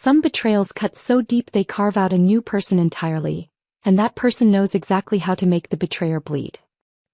Some betrayals cut so deep they carve out a new person entirely, and that person knows exactly how to make the betrayer bleed.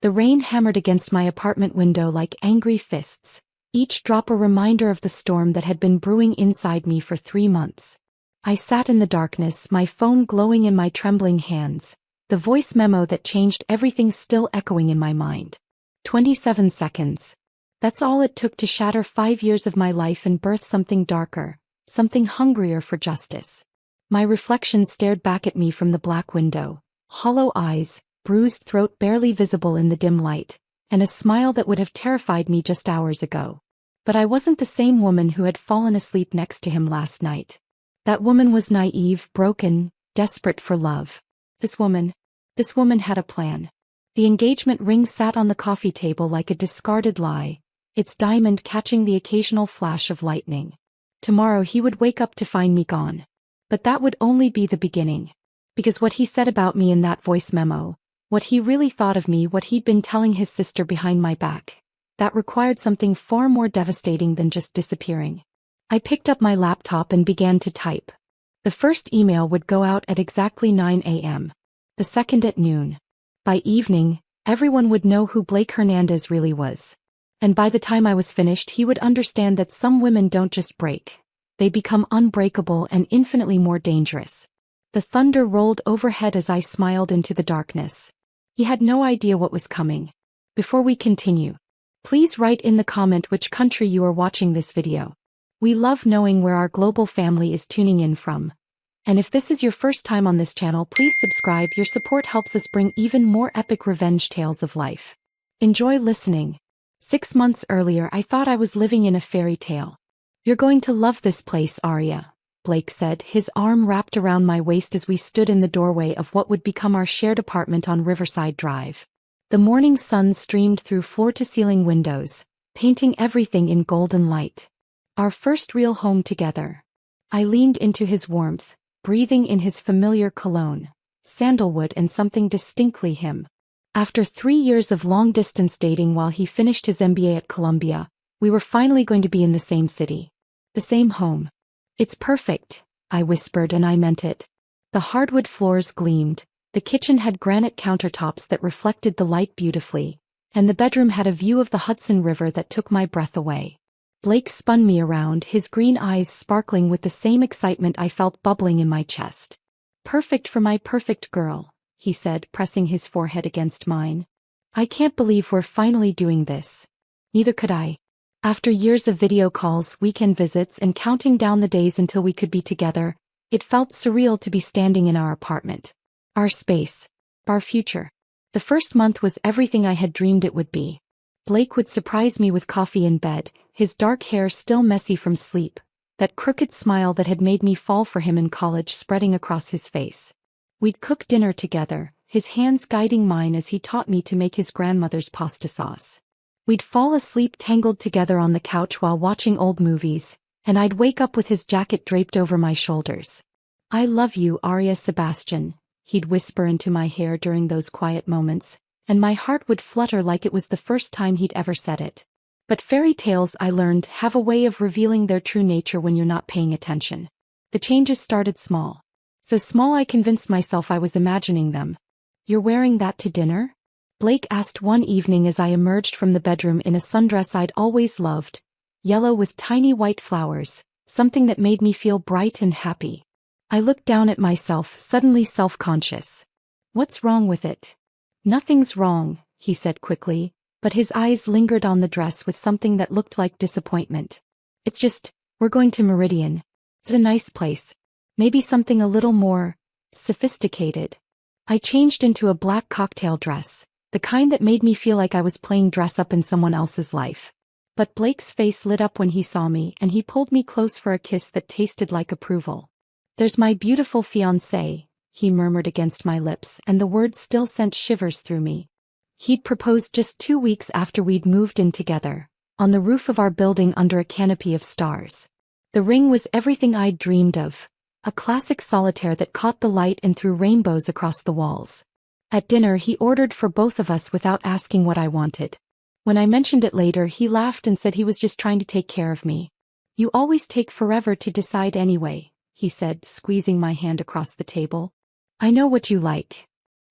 The rain hammered against my apartment window like angry fists, each drop a reminder of the storm that had been brewing inside me for 3 months. I sat in the darkness, my phone glowing in my trembling hands, the voice memo that changed everything still echoing in my mind. 27 seconds. That's all it took to shatter 5 years of my life and birth something darker, something hungrier for justice. My reflection stared back at me from the black window, hollow eyes, bruised throat barely visible in the dim light, and a smile that would have terrified me just hours ago. But I wasn't the same woman who had fallen asleep next to him last night. That woman was naive, broken, desperate for love. This woman had a plan. The engagement ring sat on the coffee table like a discarded lie, its diamond catching the occasional flash of lightning. Tomorrow he would wake up to find me gone. But that would only be the beginning. Because what he said about me in that voice memo, what he really thought of me, what he'd been telling his sister behind my back, that required something far more devastating than just disappearing. I picked up my laptop and began to type. The first email would go out at exactly 9 a.m. The second at noon. By evening, everyone would know who Blake Hernandez really was. And by the time I was finished, he would understand that some women don't just break. They become unbreakable and infinitely more dangerous. The thunder rolled overhead as I smiled into the darkness. He had no idea what was coming. Before we continue, please write in the comment which country you are watching this video. We love knowing where our global family is tuning in from. And if this is your first time on this channel, please subscribe. Your support helps us bring even more epic revenge tales of life. Enjoy listening. 6 months earlier, I thought I was living in a fairy tale. You're going to love this place, Arya, Blake said, his arm wrapped around my waist as we stood in the doorway of what would become our shared apartment on Riverside Drive. The morning sun streamed through floor-to-ceiling windows, painting everything in golden light. Our first real home together. I leaned into his warmth, breathing in his familiar cologne, sandalwood and something distinctly him. After 3 years of long-distance dating while he finished his MBA at Columbia, we were finally going to be in the same city. The same home. It's perfect, I whispered, and I meant it. The hardwood floors gleamed, the kitchen had granite countertops that reflected the light beautifully, and the bedroom had a view of the Hudson River that took my breath away. Blake spun me around, his green eyes sparkling with the same excitement I felt bubbling in my chest. Perfect for my perfect girl, he said, pressing his forehead against mine. I can't believe we're finally doing this. Neither could I. After years of video calls, weekend visits, and counting down the days until we could be together, it felt surreal to be standing in our apartment. Our space. Our future. The first month was everything I had dreamed it would be. Blake would surprise me with coffee in bed, his dark hair still messy from sleep, that crooked smile that had made me fall for him in college spreading across his face. We'd cook dinner together, his hands guiding mine as he taught me to make his grandmother's pasta sauce. We'd fall asleep tangled together on the couch while watching old movies, and I'd wake up with his jacket draped over my shoulders. I love you, Arya Sebastian, he'd whisper into my hair during those quiet moments, and my heart would flutter like it was the first time he'd ever said it. But fairy tales, I learned, have a way of revealing their true nature when you're not paying attention. The changes started small. So small I convinced myself I was imagining them. You're wearing that to dinner? Blake asked one evening as I emerged from the bedroom in a sundress I'd always loved, yellow with tiny white flowers, something that made me feel bright and happy. I looked down at myself, suddenly self-conscious. What's wrong with it? Nothing's wrong, he said quickly, but his eyes lingered on the dress with something that looked like disappointment. It's just, we're going to Meridian. It's a nice place. Maybe something a little more sophisticated. I changed into a black cocktail dress, the kind that made me feel like I was playing dress-up in someone else's life. But Blake's face lit up when he saw me, and he pulled me close for a kiss that tasted like approval. There's my beautiful fiancé, he murmured against my lips, and the words still sent shivers through me. He'd proposed just 2 weeks after we'd moved in together, on the roof of our building under a canopy of stars. The ring was everything I'd dreamed of, a classic solitaire that caught the light and threw rainbows across the walls. At dinner he ordered for both of us without asking what I wanted. When I mentioned it later, he laughed and said he was just trying to take care of me. You always take forever to decide anyway, he said, squeezing my hand across the table. I know what you like.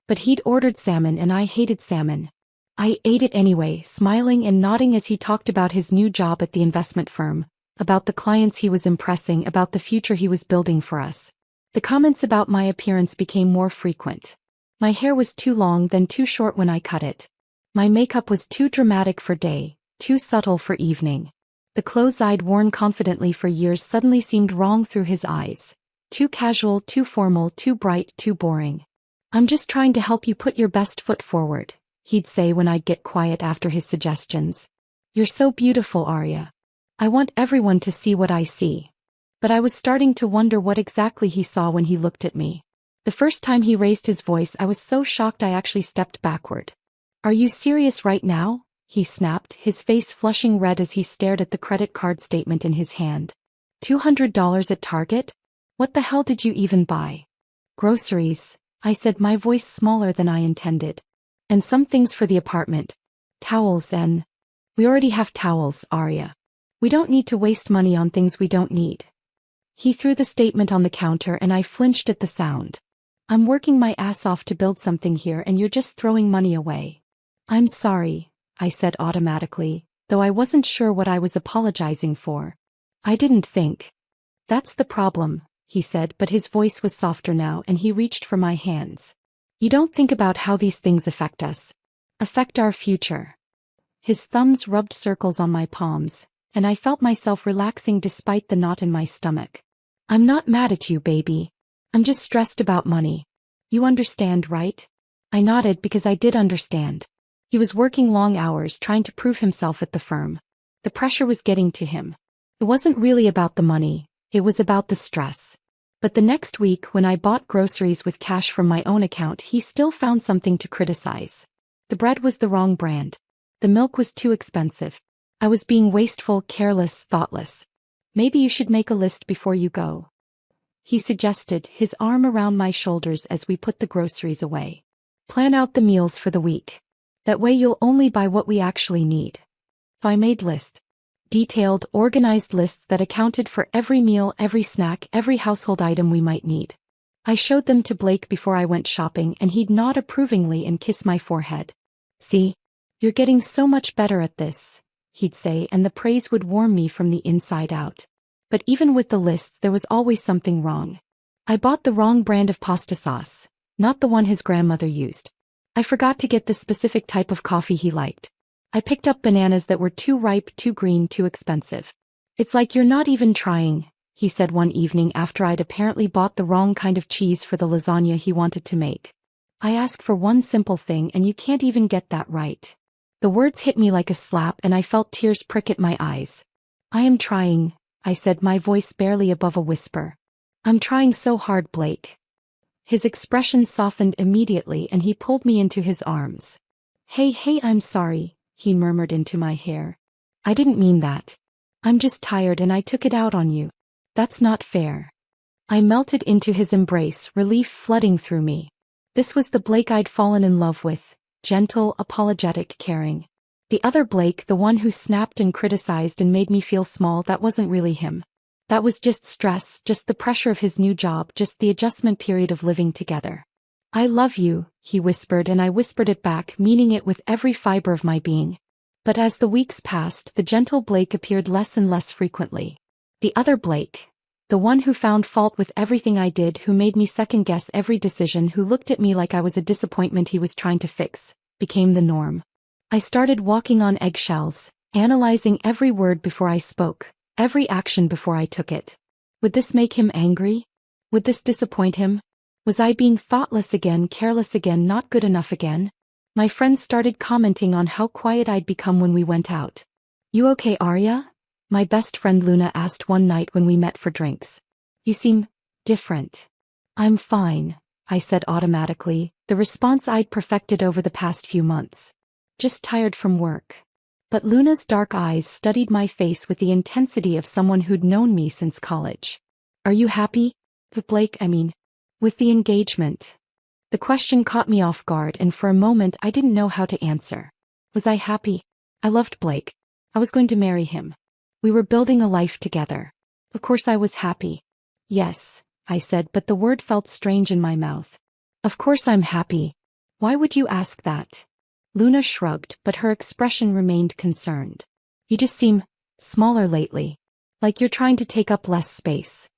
But he'd ordered salmon and I hated salmon. I ate it anyway, smiling and nodding as he talked about his new job at the investment firm, about the clients he was impressing, about the future he was building for us. The comments about my appearance became more frequent. My hair was too long, then too short when I cut it. My makeup was too dramatic for day, too subtle for evening. The clothes I'd worn confidently for years suddenly seemed wrong through his eyes. Too casual, too formal, too bright, too boring. I'm just trying to help you put your best foot forward, he'd say when I'd get quiet after his suggestions. You're so beautiful, Arya. I want everyone to see what I see. But I was starting to wonder what exactly he saw when he looked at me. The first time he raised his voice, I was so shocked I actually stepped backward. Are you serious right now? He snapped, his face flushing red as he stared at the credit card statement in his hand. $200 at Target? What the hell did you even buy? Groceries, I said, my voice smaller than I intended. And some things for the apartment. Towels and... We already have towels, Arya. We don't need to waste money on things we don't need. He threw the statement on the counter and I flinched at the sound. I'm working my ass off to build something here and you're just throwing money away. I'm sorry, I said automatically, though I wasn't sure what I was apologizing for. I didn't think. That's the problem, he said, but his voice was softer now and he reached for my hands. You don't think about how these things affect us. Affect our future. His thumbs rubbed circles on my palms, and I felt myself relaxing despite the knot in my stomach. I'm not mad at you, baby. I'm just stressed about money. You understand, right? I nodded because I did understand. He was working long hours trying to prove himself at the firm. The pressure was getting to him. It wasn't really about the money, it was about the stress. But the next week when I bought groceries with cash from my own account, he still found something to criticize. The bread was the wrong brand. The milk was too expensive. I was being wasteful, careless, thoughtless. Maybe you should make a list before you go, he suggested, his arm around my shoulders as we put the groceries away. Plan out the meals for the week. That way you'll only buy what we actually need. So I made lists. Detailed, organized lists that accounted for every meal, every snack, every household item we might need. I showed them to Blake before I went shopping and he'd nod approvingly and kiss my forehead. See? You're getting so much better at this, he'd say, and the praise would warm me from the inside out. But even with the lists there was always something wrong. I bought the wrong brand of pasta sauce, not the one his grandmother used. I forgot to get the specific type of coffee he liked. I picked up bananas that were too ripe, too green, too expensive. It's like you're not even trying, he said one evening after I'd apparently bought the wrong kind of cheese for the lasagna he wanted to make. I ask for one simple thing and you can't even get that right. The words hit me like a slap and I felt tears prick at my eyes. I am trying, I said, my voice barely above a whisper. I'm trying so hard, Blake. His expression softened immediately and he pulled me into his arms. Hey, I'm sorry, he murmured into my hair. I didn't mean that. I'm just tired and I took it out on you. That's not fair. I melted into his embrace, relief flooding through me. This was the Blake I'd fallen in love with, gentle, apologetic, caring. The other Blake, the one who snapped and criticized and made me feel small, that wasn't really him. That was just stress, just the pressure of his new job, just the adjustment period of living together. I love you, he whispered, and I whispered it back, meaning it with every fiber of my being. But as the weeks passed, the gentle Blake appeared less and less frequently. The other Blake, the one who found fault with everything I did, who made me second-guess every decision, who looked at me like I was a disappointment he was trying to fix, became the norm. I started walking on eggshells, analyzing every word before I spoke, every action before I took it. Would this make him angry? Would this disappoint him? Was I being thoughtless again, careless again, not good enough again? My friends started commenting on how quiet I'd become when we went out. You okay, Arya? My best friend Luna asked one night when we met for drinks. You seem different. I'm fine, I said automatically, the response I'd perfected over the past few months. Just tired from work. But Luna's dark eyes studied my face with the intensity of someone who'd known me since college. Are you happy? With Blake, I mean. With the engagement. The question caught me off guard and for a moment I didn't know how to answer. Was I happy? I loved Blake. I was going to marry him. We were building a life together. Of course I was happy. Yes, I said, but the word felt strange in my mouth. Of course I'm happy. Why would you ask that? Luna shrugged, but her expression remained concerned. You just seem smaller lately. Like you're trying to take up less space.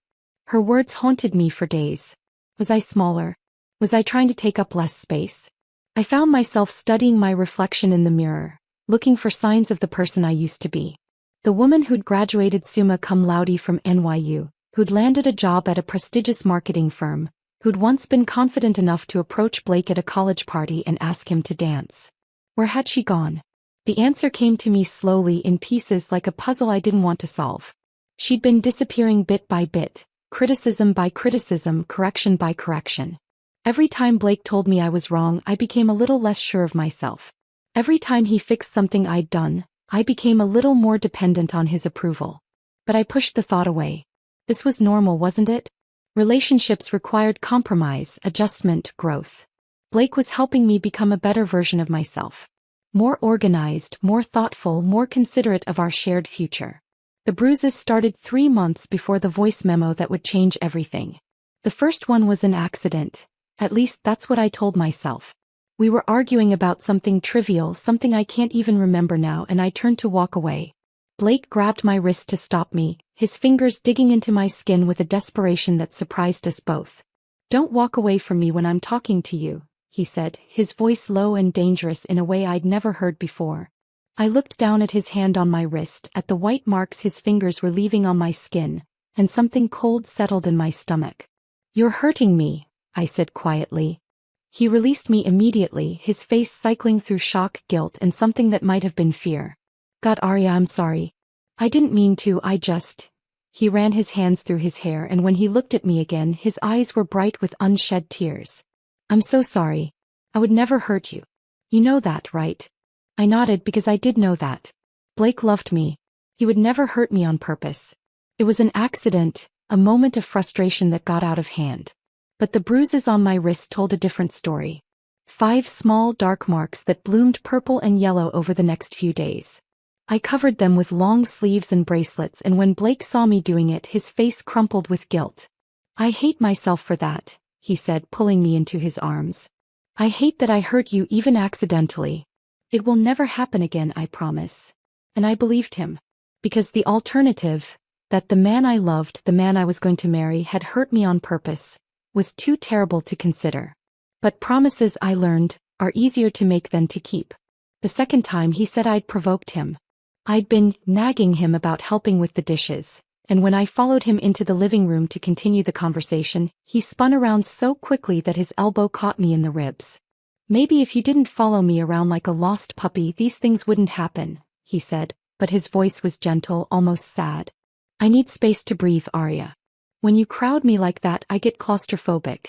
Her words haunted me for days. Was I smaller? Was I trying to take up less space? I found myself studying my reflection in the mirror, looking for signs of the person I used to be. The woman who'd graduated summa cum laude from NYU, who'd landed a job at a prestigious marketing firm, who'd once been confident enough to approach Blake at a college party and ask him to dance. Where had she gone? The answer came to me slowly in pieces like a puzzle I didn't want to solve. She'd been disappearing bit by bit, criticism by criticism, correction by correction. Every time Blake told me I was wrong, I became a little less sure of myself. Every time he fixed something I'd done, I became a little more dependent on his approval. But I pushed the thought away. This was normal, wasn't it? Relationships required compromise, adjustment, growth. Blake was helping me become a better version of myself. More organized, more thoughtful, more considerate of our shared future. The bruises started 3 months before the voice memo that would change everything. The first one was an accident. At least that's what I told myself. We were arguing about something trivial, something I can't even remember now, and I turned to walk away. Blake grabbed my wrist to stop me, his fingers digging into my skin with a desperation that surprised us both. Don't walk away from me when I'm talking to you, he said, his voice low and dangerous in a way I'd never heard before. I looked down at his hand on my wrist, at the white marks his fingers were leaving on my skin, and something cold settled in my stomach. You're hurting me, I said quietly. He released me immediately, his face cycling through shock, guilt, and something that might have been fear. God, Arya, I'm sorry. I didn't mean to, I just... He ran his hands through his hair, and when he looked at me again, his eyes were bright with unshed tears. I'm so sorry. I would never hurt you. You know that, right? I nodded because I did know that. Blake loved me. He would never hurt me on purpose. It was an accident, a moment of frustration that got out of hand. But the bruises on my wrist told a different story. 5 small dark marks that bloomed purple and yellow over the next few days. I covered them with long sleeves and bracelets, and when Blake saw me doing it, his face crumpled with guilt. I hate myself for that, he said, pulling me into his arms. I hate that I hurt you even accidentally. It will never happen again, I promise. And I believed him. Because the alternative, that the man I loved, the man I was going to marry, had hurt me on purpose, was too terrible to consider. But promises, I learned, are easier to make than to keep. The second time he said I'd provoked him. I'd been nagging him about helping with the dishes, and when I followed him into the living room to continue the conversation, he spun around so quickly that his elbow caught me in the ribs. Maybe if you didn't follow me around like a lost puppy, these things wouldn't happen, he said, but his voice was gentle, almost sad. I need space to breathe, Arya. When you crowd me like that, I get claustrophobic.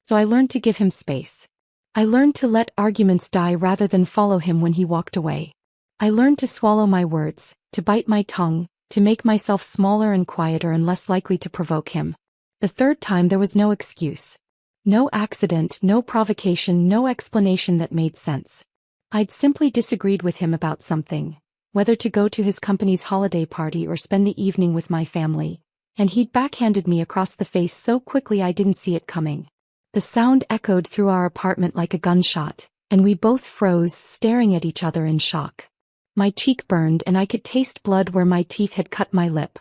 So I learned to give him space. I learned to let arguments die rather than follow him when he walked away. I learned to swallow my words, to bite my tongue, to make myself smaller and quieter and less likely to provoke him. The third time there was no excuse. No accident, no provocation, no explanation that made sense. I'd simply disagreed with him about something, whether to go to his company's holiday party or spend the evening with my family, and he'd backhanded me across the face so quickly I didn't see it coming. The sound echoed through our apartment like a gunshot, and we both froze, staring at each other in shock. My cheek burned and I could taste blood where my teeth had cut my lip.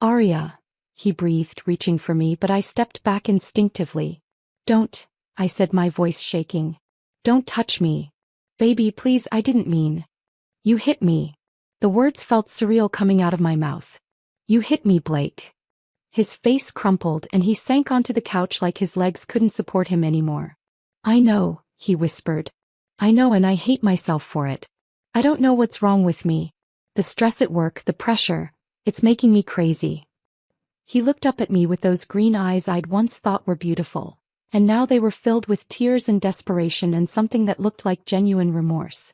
Arya, he breathed, reaching for me, but I stepped back instinctively. Don't, I said, my voice shaking. Don't touch me. Baby, please, I didn't mean. You hit me. The words felt surreal coming out of my mouth. You hit me, Blake. His face crumpled and he sank onto the couch like his legs couldn't support him anymore. I know, he whispered. I know, and I hate myself for it. I don't know what's wrong with me. The stress at work, the pressure, it's making me crazy. He looked up at me with those green eyes I'd once thought were beautiful, and now they were filled with tears and desperation and something that looked like genuine remorse.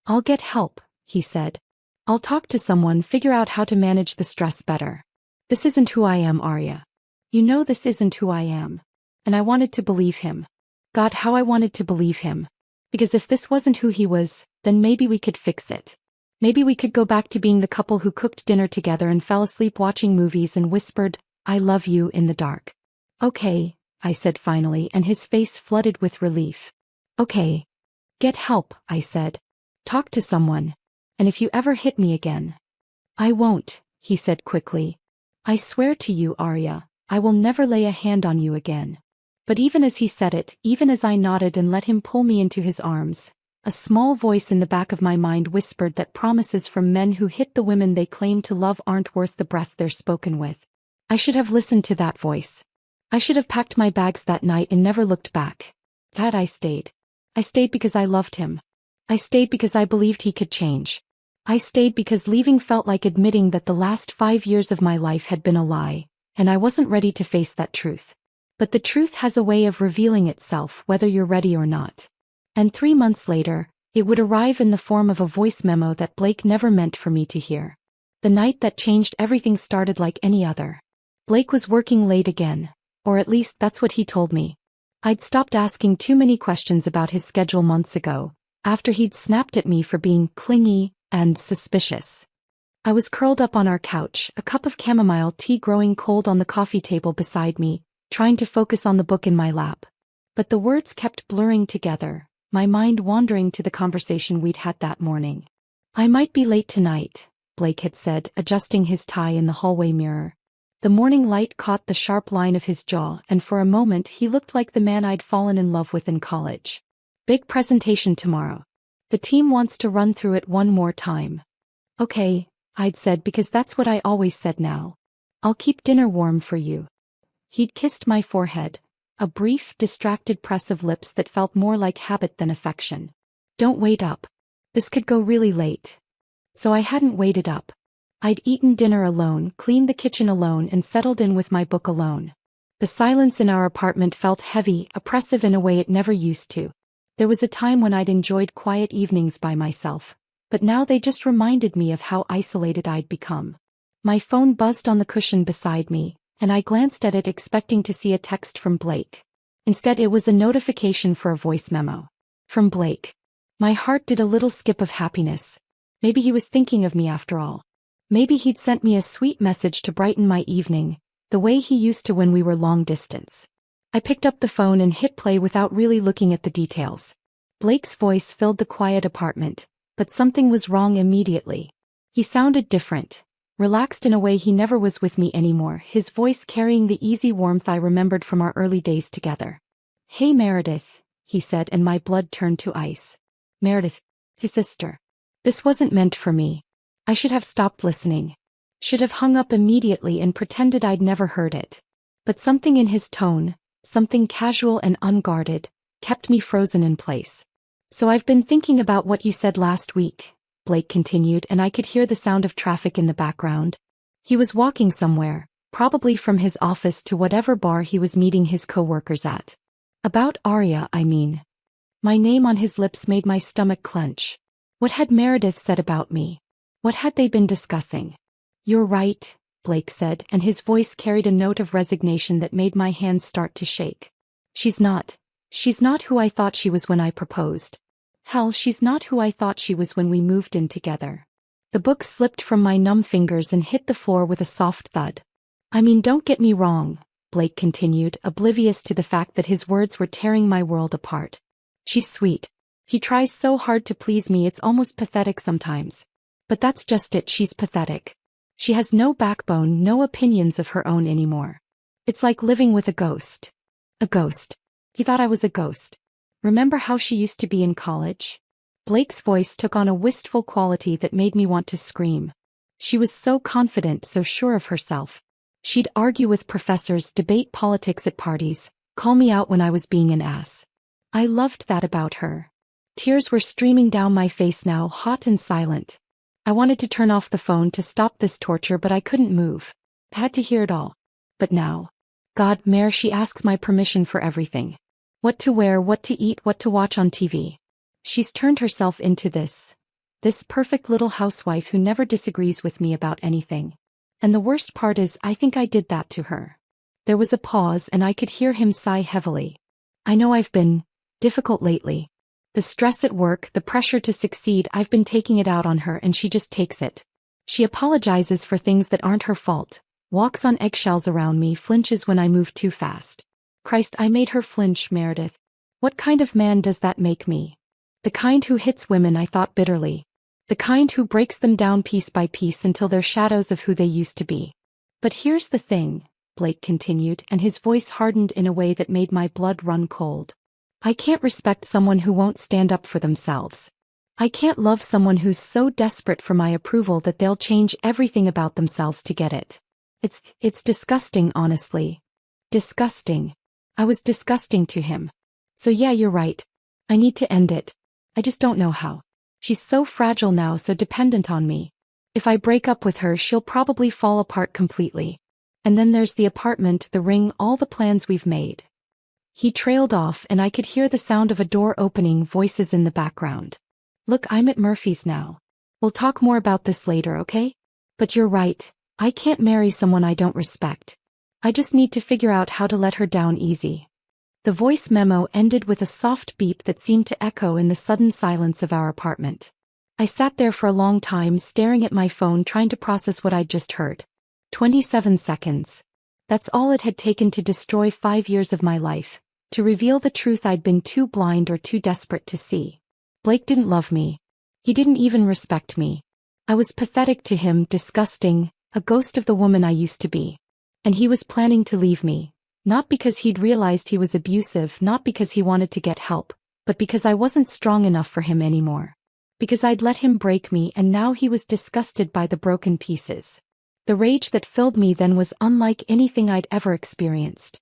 I'll get help, he said. I'll talk to someone, figure out how to manage the stress better. This isn't who I am, Arya. You know this isn't who I am. And I wanted to believe him. God, how I wanted to believe him. Because if this wasn't who he was, then maybe we could fix it. Maybe we could go back to being the couple who cooked dinner together and fell asleep watching movies and whispered, I love you in the dark. Okay, I said finally, and his face flooded with relief. Okay. Get help, I said. Talk to someone. And if you ever hit me again. I won't, he said quickly. I swear to you, Arya, I will never lay a hand on you again. But even as he said it, even as I nodded and let him pull me into his arms, a small voice in the back of my mind whispered that promises from men who hit the women they claim to love aren't worth the breath they're spoken with. I should have listened to that voice. I should have packed my bags that night and never looked back. That I stayed. I stayed because I loved him. I stayed because I believed he could change. I stayed because leaving felt like admitting that the last 5 years of my life had been a lie, and I wasn't ready to face that truth. But the truth has a way of revealing itself whether you're ready or not. And 3 months later, it would arrive in the form of a voice memo that Blake never meant for me to hear. The night that changed everything started like any other. Blake was working late again, or at least that's what he told me. I'd stopped asking too many questions about his schedule months ago, after he'd snapped at me for being clingy and suspicious. I was curled up on our couch, a cup of chamomile tea growing cold on the coffee table beside me, trying to focus on the book in my lap. But the words kept blurring together, my mind wandering to the conversation we'd had that morning. I might be late tonight, Blake had said, adjusting his tie in the hallway mirror. The morning light caught the sharp line of his jaw, and for a moment he looked like the man I'd fallen in love with in college. Big presentation tomorrow. The team wants to run through it one more time. Okay, I'd said, because that's what I always said now. I'll keep dinner warm for you. He'd kissed my forehead, a brief, distracted press of lips that felt more like habit than affection. Don't wait up. This could go really late. So I hadn't waited up. I'd eaten dinner alone, cleaned the kitchen alone, and settled in with my book alone. The silence in our apartment felt heavy, oppressive in a way it never used to. There was a time when I'd enjoyed quiet evenings by myself, but now they just reminded me of how isolated I'd become. My phone buzzed on the cushion beside me, and I glanced at it expecting to see a text from Blake. Instead, it was a notification for a voice memo. From Blake. My heart did a little skip of happiness. Maybe he was thinking of me after all. Maybe he'd sent me a sweet message to brighten my evening, the way he used to when we were long distance. I picked up the phone and hit play without really looking at the details. Blake's voice filled the quiet apartment, but something was wrong immediately. He sounded different, relaxed in a way he never was with me anymore, his voice carrying the easy warmth I remembered from our early days together. Hey Meredith, he said, and my blood turned to ice. Meredith, his sister. This wasn't meant for me. I should have stopped listening. Should have hung up immediately and pretended I'd never heard it. But something in his tone, something casual and unguarded, kept me frozen in place. So I've been thinking about what you said last week, Blake continued, and I could hear the sound of traffic in the background. He was walking somewhere, probably from his office to whatever bar he was meeting his co-workers at. About Arya, I mean. My name on his lips made my stomach clench. What had Meredith said about me? What had they been discussing? You're right, Blake said, and his voice carried a note of resignation that made my hands start to shake. She's not who I thought she was when I proposed. Hell, she's not who I thought she was when we moved in together. The book slipped from my numb fingers and hit the floor with a soft thud. I mean, don't get me wrong, Blake continued, oblivious to the fact that his words were tearing my world apart. She's sweet. He tries so hard to please me, it's almost pathetic sometimes. But that's just it, she's pathetic. She has no backbone, no opinions of her own anymore. It's like living with a ghost. A ghost. He thought I was a ghost. Remember how she used to be in college? Blake's voice took on a wistful quality that made me want to scream. She was so confident, so sure of herself. She'd argue with professors, debate politics at parties, call me out when I was being an ass. I loved that about her. Tears were streaming down my face now, hot and silent. I wanted to turn off the phone to stop this torture, but I couldn't move. I had to hear it all. But now. God, Mare, she asks my permission for everything. What to wear, what to eat, what to watch on TV. She's turned herself into this perfect little housewife who never disagrees with me about anything. And the worst part is, I think I did that to her. There was a pause and I could hear him sigh heavily. I know I've been difficult lately. The stress at work, the pressure to succeed, I've been taking it out on her and she just takes it. She apologizes for things that aren't her fault, walks on eggshells around me, flinches when I move too fast. Christ, I made her flinch, Meredith. What kind of man does that make me? The kind who hits women, I thought bitterly. The kind who breaks them down piece by piece until they're shadows of who they used to be. But here's the thing, Blake continued, and his voice hardened in a way that made my blood run cold. I can't respect someone who won't stand up for themselves. I can't love someone who's so desperate for my approval that they'll change everything about themselves to get it. It's disgusting, honestly. Disgusting. I was disgusting to him. So yeah, you're right. I need to end it. I just don't know how. She's so fragile now, so dependent on me. If I break up with her, she'll probably fall apart completely. And then there's the apartment, the ring, all the plans we've made. He trailed off, and I could hear the sound of a door opening, voices in the background. Look, I'm at Murphy's now. We'll talk more about this later, okay? But you're right. I can't marry someone I don't respect. I just need to figure out how to let her down easy. The voice memo ended with a soft beep that seemed to echo in the sudden silence of our apartment. I sat there for a long time, staring at my phone, trying to process what I'd just heard. 27 seconds. That's all it had taken to destroy 5 years of my life, to reveal the truth I'd been too blind or too desperate to see. Blake didn't love me. He didn't even respect me. I was pathetic to him, disgusting, a ghost of the woman I used to be. And he was planning to leave me. Not because he'd realized he was abusive, not because he wanted to get help, but because I wasn't strong enough for him anymore. Because I'd let him break me, and now he was disgusted by the broken pieces. The rage that filled me then was unlike anything I'd ever experienced.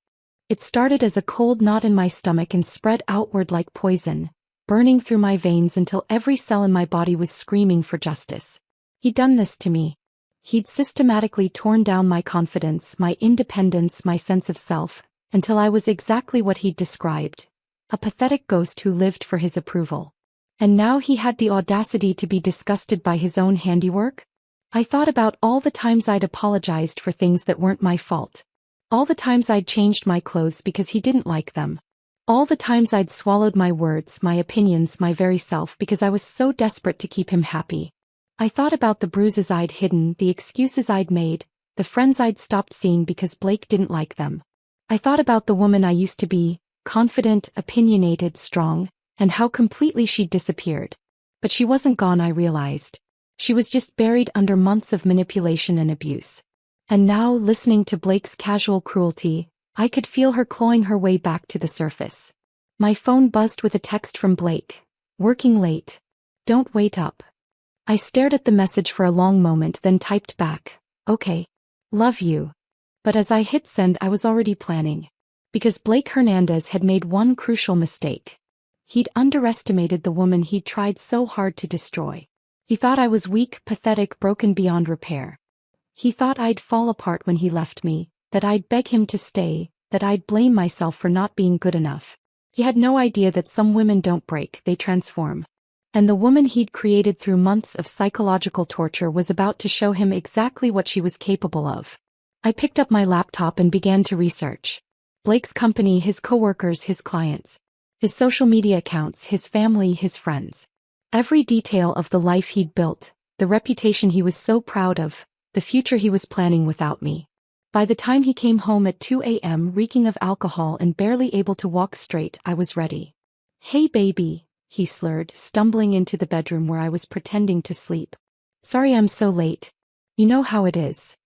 It started as a cold knot in my stomach and spread outward like poison, burning through my veins until every cell in my body was screaming for justice. He'd done this to me. He'd systematically torn down my confidence, my independence, my sense of self, until I was exactly what he'd described, a pathetic ghost who lived for his approval. And now he had the audacity to be disgusted by his own handiwork? I thought about all the times I'd apologized for things that weren't my fault. All the times I'd changed my clothes because he didn't like them. All the times I'd swallowed my words, my opinions, my very self because I was so desperate to keep him happy. I thought about the bruises I'd hidden, the excuses I'd made, the friends I'd stopped seeing because Blake didn't like them. I thought about the woman I used to be, confident, opinionated, strong, and how completely she'd disappeared. But she wasn't gone, I realized. She was just buried under months of manipulation and abuse. And now, listening to Blake's casual cruelty, I could feel her clawing her way back to the surface. My phone buzzed with a text from Blake. Working late. Don't wait up. I stared at the message for a long moment, then typed back, okay. Love you. But as I hit send, I was already planning. Because Blake Hernandez had made one crucial mistake. He'd underestimated the woman he'd tried so hard to destroy. He thought I was weak, pathetic, broken beyond repair. He thought I'd fall apart when he left me, that I'd beg him to stay, that I'd blame myself for not being good enough. He had no idea that some women don't break, they transform. And the woman he'd created through months of psychological torture was about to show him exactly what she was capable of. I picked up my laptop and began to research. Blake's company, his coworkers, his clients. His social media accounts, his family, his friends. Every detail of the life he'd built, the reputation he was so proud of, the future he was planning without me. By the time he came home at 2 a.m. reeking of alcohol and barely able to walk straight, I was ready. Hey baby, he slurred, stumbling into the bedroom where I was pretending to sleep. Sorry I'm so late. You know how it is.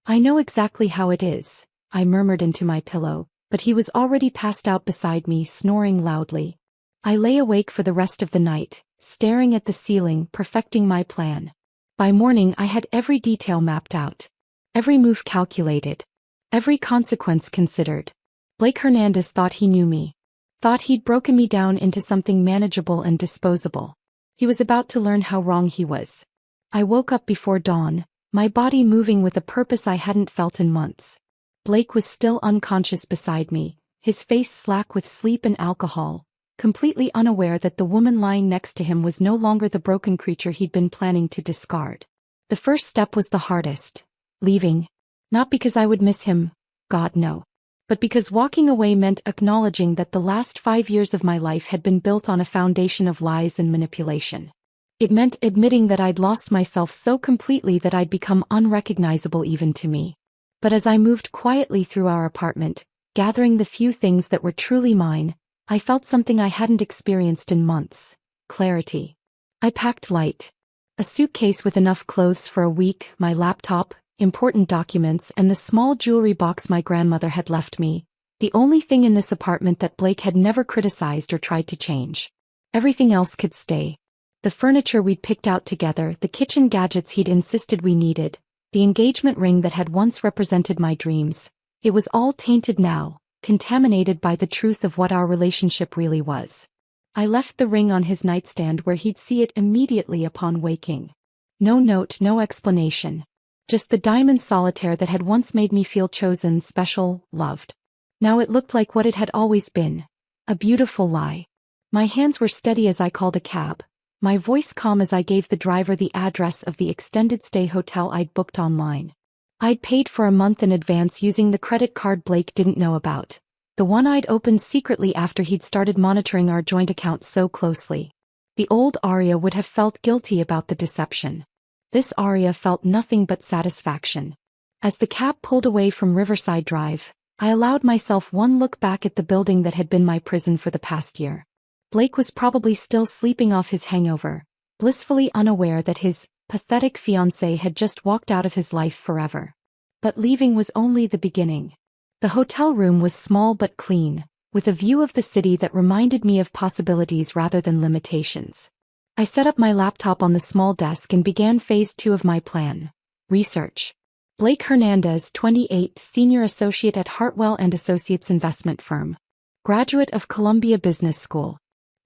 I know exactly how it is, I murmured into my pillow, but he was already passed out beside me, snoring loudly. I lay awake for the rest of the night, staring at the ceiling, perfecting my plan. By morning I had every detail mapped out. Every move calculated. Every consequence considered. Blake Hernandez thought he knew me. Thought he'd broken me down into something manageable and disposable. He was about to learn how wrong he was. I woke up before dawn, my body moving with a purpose I hadn't felt in months. Blake was still unconscious beside me, his face slack with sleep and alcohol, completely unaware that the woman lying next to him was no longer the broken creature he'd been planning to discard. The first step was the hardest. Leaving. Not because I would miss him, God no. But because walking away meant acknowledging that the last 5 years of my life had been built on a foundation of lies and manipulation. It meant admitting that I'd lost myself so completely that I'd become unrecognizable even to me. But as I moved quietly through our apartment, gathering the few things that were truly mine, I felt something I hadn't experienced in months: clarity. I packed light. A suitcase with enough clothes for a week, my laptop, important documents, and the small jewelry box my grandmother had left me, the only thing in this apartment that Blake had never criticized or tried to change. Everything else could stay. The furniture we'd picked out together, the kitchen gadgets he'd insisted we needed, the engagement ring that had once represented my dreams, it was all tainted now, contaminated by the truth of what our relationship really was. I left the ring on his nightstand where he'd see it immediately upon waking. No note, no explanation. Just the diamond solitaire that had once made me feel chosen, special, loved. Now it looked like what it had always been: a beautiful lie. My hands were steady as I called a cab, my voice calm as I gave the driver the address of the extended stay hotel I'd booked online. I'd paid for a month in advance using the credit card Blake didn't know about, the one I'd opened secretly after he'd started monitoring our joint account so closely. The old Arya would have felt guilty about the deception. This Arya felt nothing but satisfaction. As the cab pulled away from Riverside Drive, I allowed myself one look back at the building that had been my prison for the past year. Blake was probably still sleeping off his hangover, blissfully unaware that his pathetic fiancé had just walked out of his life forever. But leaving was only the beginning. The hotel room was small but clean, with a view of the city that reminded me of possibilities rather than limitations. I set up my laptop on the small desk and began phase 2 of my plan: research. Blake Hernandez, 28, senior associate at Hartwell & Associates investment firm. Graduate of Columbia Business School.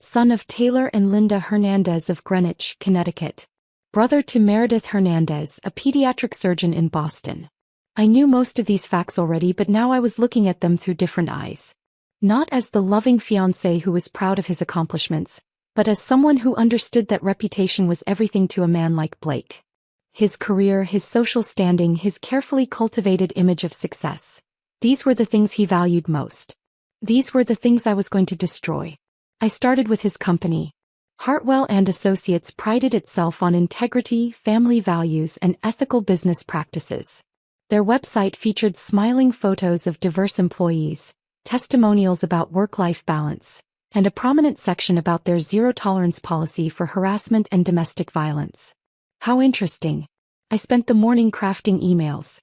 Son of Taylor and Linda Hernandez of Greenwich, Connecticut. Brother to Meredith Hernandez, a pediatric surgeon in Boston. I knew most of these facts already, but now I was looking at them through different eyes. Not as the loving fiancé who was proud of his accomplishments, but as someone who understood that reputation was everything to a man like Blake. His career, his social standing, his carefully cultivated image of success. These were the things he valued most. These were the things I was going to destroy. I started with his company. Hartwell & Associates prided itself on integrity, family values, and ethical business practices. Their website featured smiling photos of diverse employees, testimonials about work-life balance, and a prominent section about their zero-tolerance policy for harassment and domestic violence. How interesting. I spent the morning crafting emails.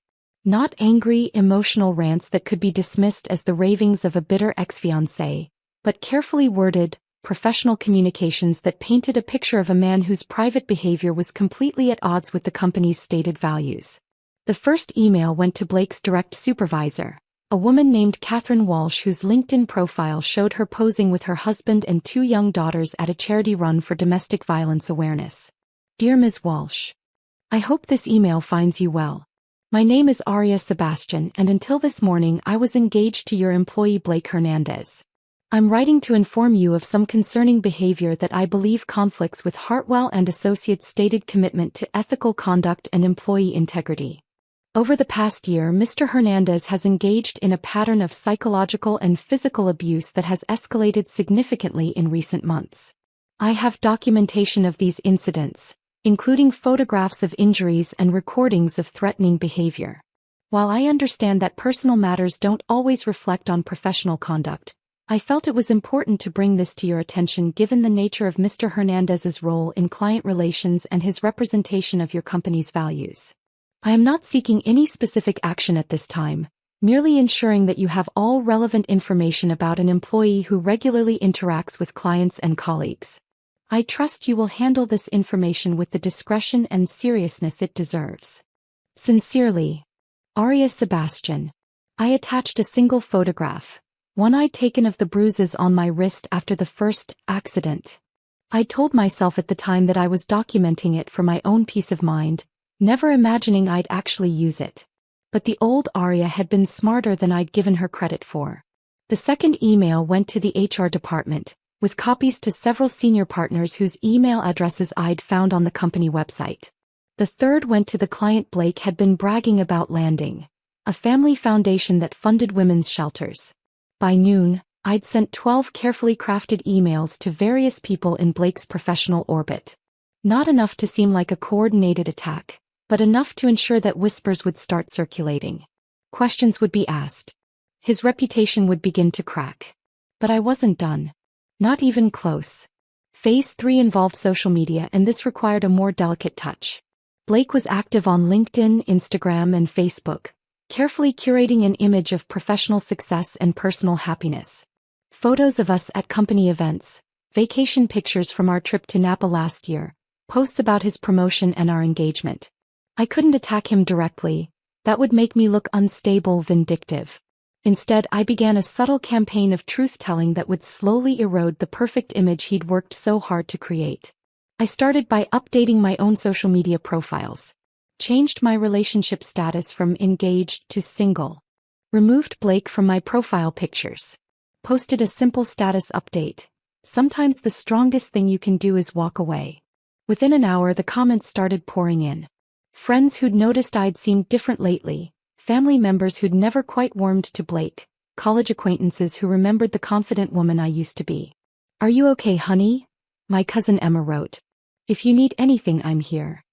Not angry, emotional rants that could be dismissed as the ravings of a bitter ex-fiancé, but carefully worded, professional communications that painted a picture of a man whose private behavior was completely at odds with the company's stated values. The first email went to Blake's direct supervisor, a woman named Catherine Walsh, whose LinkedIn profile showed her posing with her husband and 2 young daughters at a charity run for domestic violence awareness. Dear Ms. Walsh, I hope this email finds you well. My name is Arya Sebastian, and until this morning I was engaged to your employee Blake Hernandez. I'm writing to inform you of some concerning behavior that I believe conflicts with Hartwell & Associates' stated commitment to ethical conduct and employee integrity. Over the past year, Mr. Hernandez has engaged in a pattern of psychological and physical abuse that has escalated significantly in recent months. I have documentation of these incidents, including photographs of injuries and recordings of threatening behavior. While I understand that personal matters don't always reflect on professional conduct, I felt it was important to bring this to your attention given the nature of Mr. Hernandez's role in client relations and his representation of your company's values. I am not seeking any specific action at this time, merely ensuring that you have all relevant information about an employee who regularly interacts with clients and colleagues. I trust you will handle this information with the discretion and seriousness it deserves. Sincerely, Arya Sebastian. I attached a single photograph, one I'd taken of the bruises on my wrist after the first accident. I told myself at the time that I was documenting it for my own peace of mind, never imagining I'd actually use it. But the old Arya had been smarter than I'd given her credit for. The second email went to the HR department, with copies to several senior partners whose email addresses I'd found on the company website. The third went to the client Blake had been bragging about landing, a family foundation that funded women's shelters. By noon, I'd sent 12 carefully crafted emails to various people in Blake's professional orbit. Not enough to seem like a coordinated attack, but enough to ensure that whispers would start circulating. Questions would be asked. His reputation would begin to crack. But I wasn't done. Not even close. Phase 3 involved social media, and this required a more delicate touch. Blake was active on LinkedIn, Instagram, and Facebook, carefully curating an image of professional success and personal happiness. Photos of us at company events, vacation pictures from our trip to Napa last year, posts about his promotion and our engagement. I couldn't attack him directly. That would make me look unstable, vindictive. Instead, I began a subtle campaign of truth-telling that would slowly erode the perfect image he'd worked so hard to create. I started by updating my own social media profiles. Changed my relationship status from engaged to single. Removed Blake from my profile pictures. Posted a simple status update. Sometimes the strongest thing you can do is walk away. Within an hour, the comments started pouring in. Friends who'd noticed I'd seemed different lately. Family members who'd never quite warmed to Blake. College acquaintances who remembered the confident woman I used to be. "Are you okay, honey?" my cousin Emma wrote. "If you need anything, I'm here."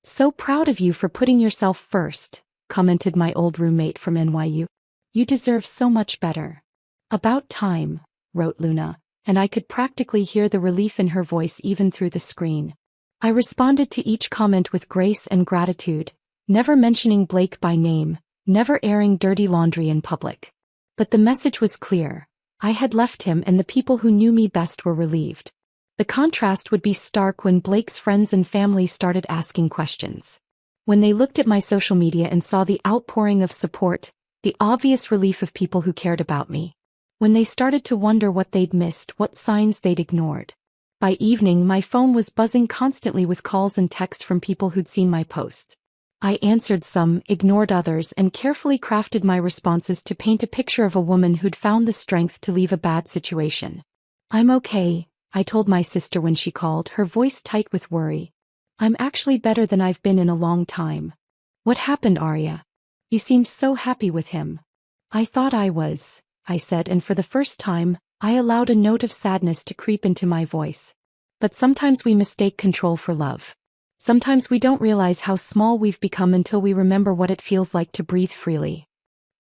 "So proud of you for putting yourself first," commented my old roommate from NYU. "You deserve so much better." "About time," wrote Luna, and I could practically hear the relief in her voice even through the screen. I responded to each comment with grace and gratitude, never mentioning Blake by name, never airing dirty laundry in public. But the message was clear. I had left him, and the people who knew me best were relieved. The contrast would be stark when Blake's friends and family started asking questions. When they looked at my social media and saw the outpouring of support, the obvious relief of people who cared about me. When they started to wonder what they'd missed, what signs they'd ignored. By evening, my phone was buzzing constantly with calls and texts from people who'd seen my posts. I answered some, ignored others, and carefully crafted my responses to paint a picture of a woman who'd found the strength to leave a bad situation. "I'm okay," I told my sister when she called, her voice tight with worry. "I'm actually better than I've been in a long time." "What happened, Arya? You seemed so happy with him." "I thought I was," I said, and for the first time, I allowed a note of sadness to creep into my voice. But sometimes we mistake control for love. Sometimes we don't realize how small we've become until we remember what it feels like to breathe freely.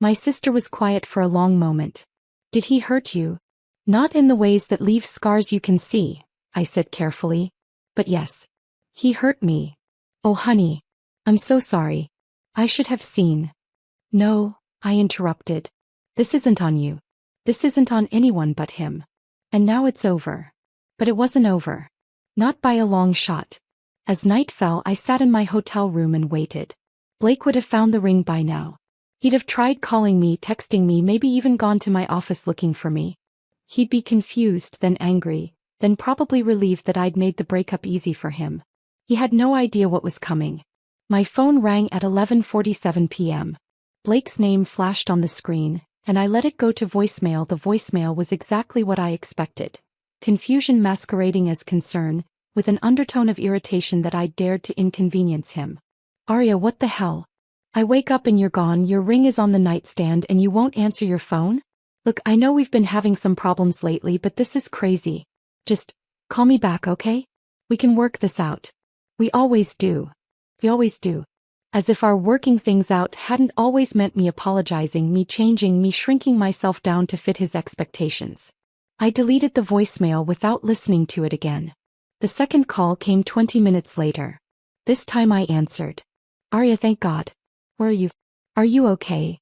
My sister was quiet for a long moment. "Did he hurt you?" "Not in the ways that leave scars you can see," I said carefully. "But yes. He hurt me." "Oh honey. I'm so sorry. I should have seen." "No," I interrupted. "This isn't on you. This isn't on anyone but him. And now it's over." But it wasn't over. Not by a long shot. As night fell, I sat in my hotel room and waited. Blake would have found the ring by now. He'd have tried calling me, texting me, maybe even gone to my office looking for me. He'd be confused, then angry, then probably relieved that I'd made the breakup easy for him. He had no idea what was coming. My phone rang at 11:47 p.m. Blake's name flashed on the screen, and I let it go to voicemail. The voicemail was exactly what I expected. Confusion masquerading as concern, with an undertone of irritation that I dared to inconvenience him. "Arya, what the hell? I wake up and you're gone, your ring is on the nightstand and you won't answer your phone? Look, I know we've been having some problems lately, but this is crazy. Just call me back, okay? We can work this out. We always do. We always do." As if our working things out hadn't always meant me apologizing, me changing, me shrinking myself down to fit his expectations. I deleted the voicemail without listening to it again. The second call came 20 minutes later. This time I answered. "Arya, thank God. Where are you? Are you okay?"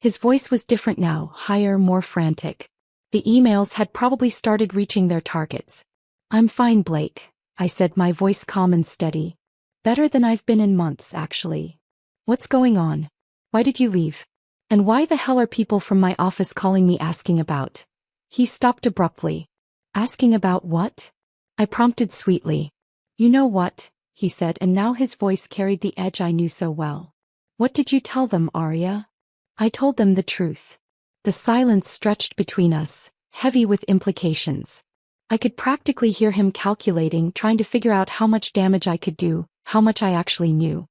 His voice was different now, higher, more frantic. The emails had probably started reaching their targets. "I'm fine, Blake," I said, my voice calm and steady. "Better than I've been in months, actually." "What's going on? Why did you leave? And why the hell are people from my office calling me asking about?" He stopped abruptly. "Asking about what?" I prompted sweetly. "You know what," he said, and now his voice carried the edge I knew so well. "What did you tell them, Arya?" I told them the truth. The silence stretched between us, heavy with implications. I could practically hear him calculating, trying to figure out how much damage I could do, how much I actually knew.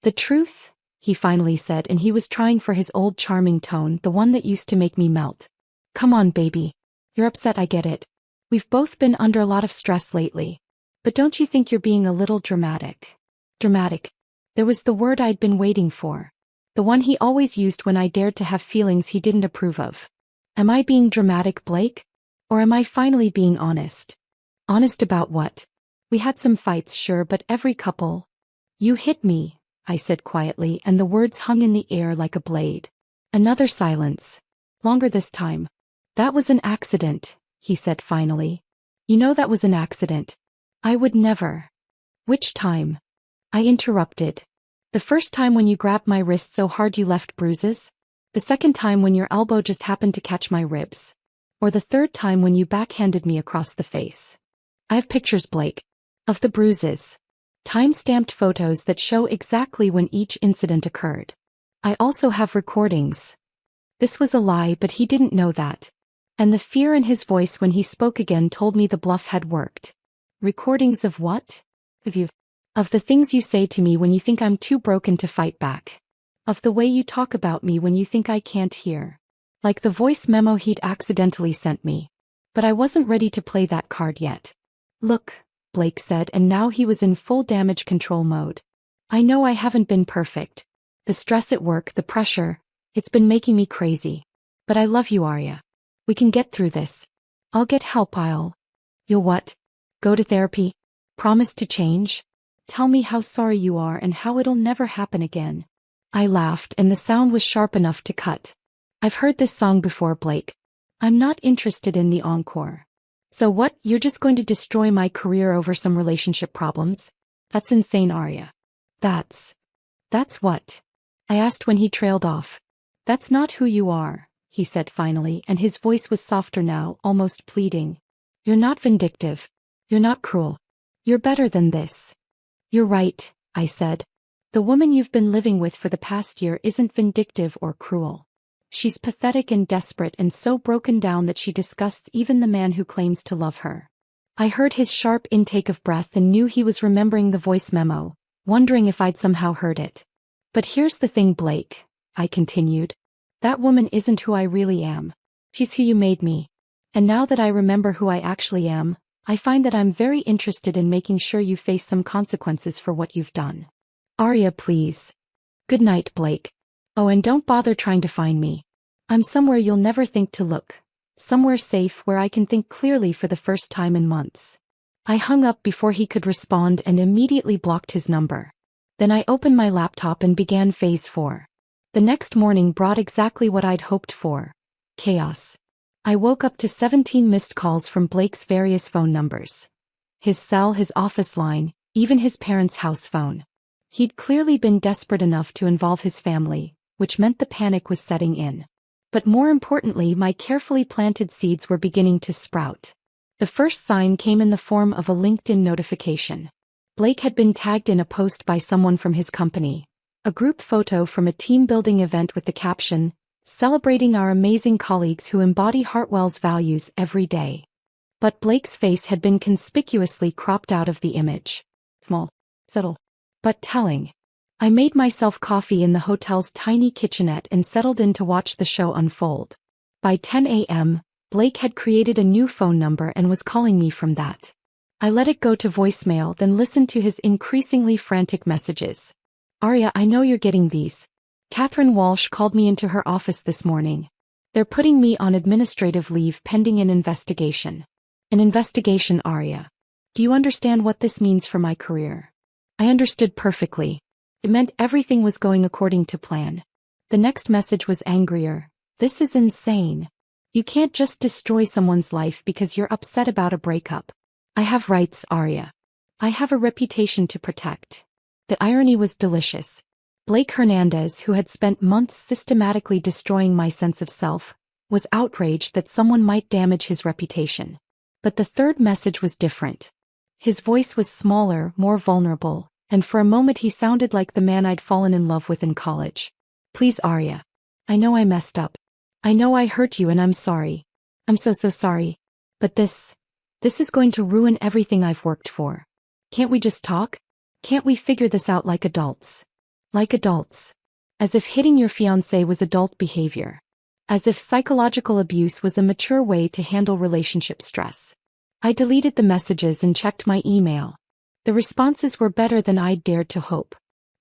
"The truth?" he finally said, and he was trying for his old charming tone, the one that used to make me melt. "Come on, baby. You're upset, I get it. We've both been under a lot of stress lately. But don't you think you're being a little dramatic?" Dramatic. There was the word I'd been waiting for. The one he always used when I dared to have feelings he didn't approve of. Am I being dramatic, Blake? Or am I finally being honest? Honest about what? We had some fights, sure, but every couple. You hit me, I said quietly, and the words hung in the air like a blade. Another silence. Longer this time. That was an accident, he said finally. You know that was an accident. I would never. Which time? I interrupted. The first time when you grabbed my wrist so hard you left bruises? The second time when your elbow just happened to catch my ribs? Or the third time when you backhanded me across the face? I have pictures, Blake. Of the bruises. Time-stamped photos that show exactly when each incident occurred. I also have recordings. This was a lie, but he didn't know that. And the fear in his voice when he spoke again told me the bluff had worked. Recordings of what? Of you. Of the things you say to me when you think I'm too broken to fight back. Of the way you talk about me when you think I can't hear. Like the voice memo he'd accidentally sent me. But I wasn't ready to play that card yet. Look, Blake said, and now he was in full damage control mode. I know I haven't been perfect. The stress at work, the pressure, it's been making me crazy. But I love you, Arya. We can get through this. I'll get help. You'll what? Go to therapy? Promise to change? Tell me how sorry you are and how it'll never happen again. I laughed, and the sound was sharp enough to cut. I've heard this song before, Blake. I'm not interested in the encore. So what, you're just going to destroy my career over some relationship problems? That's insane, Arya. That's what? I asked when he trailed off. That's not who you are, he said finally, and his voice was softer now, almost pleading. You're not vindictive. You're not cruel. You're better than this. You're right, I said. The woman you've been living with for the past year isn't vindictive or cruel. She's pathetic and desperate and so broken down that she disgusts even the man who claims to love her. I heard his sharp intake of breath and knew he was remembering the voice memo, wondering if I'd somehow heard it. But here's the thing, Blake, I continued. That woman isn't who I really am. She's who you made me. And now that I remember who I actually am, I find that I'm very interested in making sure you face some consequences for what you've done. Arya, please. Good night, Blake. Oh, and don't bother trying to find me. I'm somewhere you'll never think to look. Somewhere safe where I can think clearly for the first time in months. I hung up before he could respond and immediately blocked his number. Then I opened my laptop and began phase 4. The next morning brought exactly what I'd hoped for. Chaos. I woke up to 17 missed calls from Blake's various phone numbers. His cell, his office line, even his parents' house phone. He'd clearly been desperate enough to involve his family, which meant the panic was setting in. But more importantly, my carefully planted seeds were beginning to sprout. The first sign came in the form of a LinkedIn notification. Blake had been tagged in a post by someone from his company. A group photo from a team-building event with the caption, "Celebrating our amazing colleagues who embody Hartwell's values every day." But Blake's face had been conspicuously cropped out of the image. Small, subtle, but telling. I made myself coffee in the hotel's tiny kitchenette and settled in to watch the show unfold. By 10 a.m., Blake had created a new phone number and was calling me from that. I let it go to voicemail, then listened to his increasingly frantic messages. Arya, I know you're getting these. Catherine Walsh called me into her office this morning. They're putting me on administrative leave pending an investigation. An investigation, Arya. Do you understand what this means for my career? I understood perfectly. It meant everything was going according to plan. The next message was angrier. This is insane. You can't just destroy someone's life because you're upset about a breakup. I have rights, Arya. I have a reputation to protect. The irony was delicious. Blake Hernandez, who had spent months systematically destroying my sense of self, was outraged that someone might damage his reputation. But the third message was different. His voice was smaller, more vulnerable, and for a moment he sounded like the man I'd fallen in love with in college. Please, Arya. I know I messed up. I know I hurt you and I'm sorry. I'm so sorry. But this is going to ruin everything I've worked for. Can't we just talk? Can't we figure this out like adults? Like adults. As if hitting your fiancé was adult behavior. As if psychological abuse was a mature way to handle relationship stress. I deleted the messages and checked my email. The responses were better than I'd dared to hope.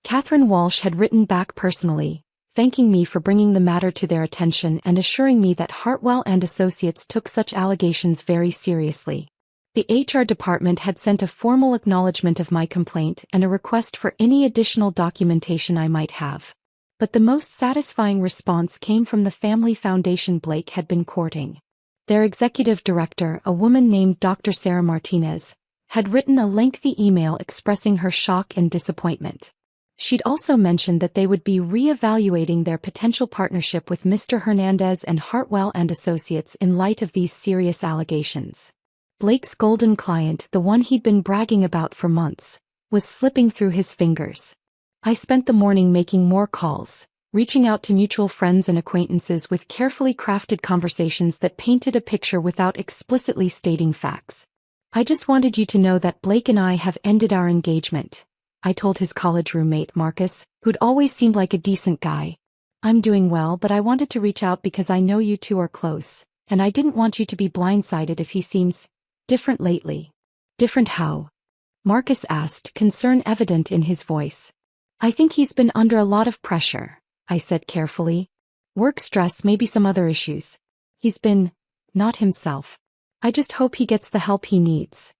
Catherine Walsh had written back personally, thanking me for bringing the matter to their attention and assuring me that Hartwell and Associates took such allegations very seriously. The HR department had sent a formal acknowledgement of my complaint and a request for any additional documentation I might have. But the most satisfying response came from the family foundation Blake had been courting. Their executive director, a woman named Dr. Sarah Martinez, had written a lengthy email expressing her shock and disappointment. She'd also mentioned that they would be re-evaluating their potential partnership with Mr. Hernandez and Hartwell and Associates in light of these serious allegations. Blake's golden client, the one he'd been bragging about for months, was slipping through his fingers. I spent the morning making more calls, reaching out to mutual friends and acquaintances with carefully crafted conversations that painted a picture without explicitly stating facts. "I just wanted you to know that Blake and I have ended our engagement," I told his college roommate Marcus, who'd always seemed like a decent guy. "I'm doing well, but I wanted to reach out because I know you two are close, and I didn't want you to be blindsided if he seems different lately." "Different how?" Marcus asked, concern evident in his voice. "I think he's been under a lot of pressure," I said carefully. "Work stress, maybe some other issues. He's been not himself. I just hope he gets the help he needs."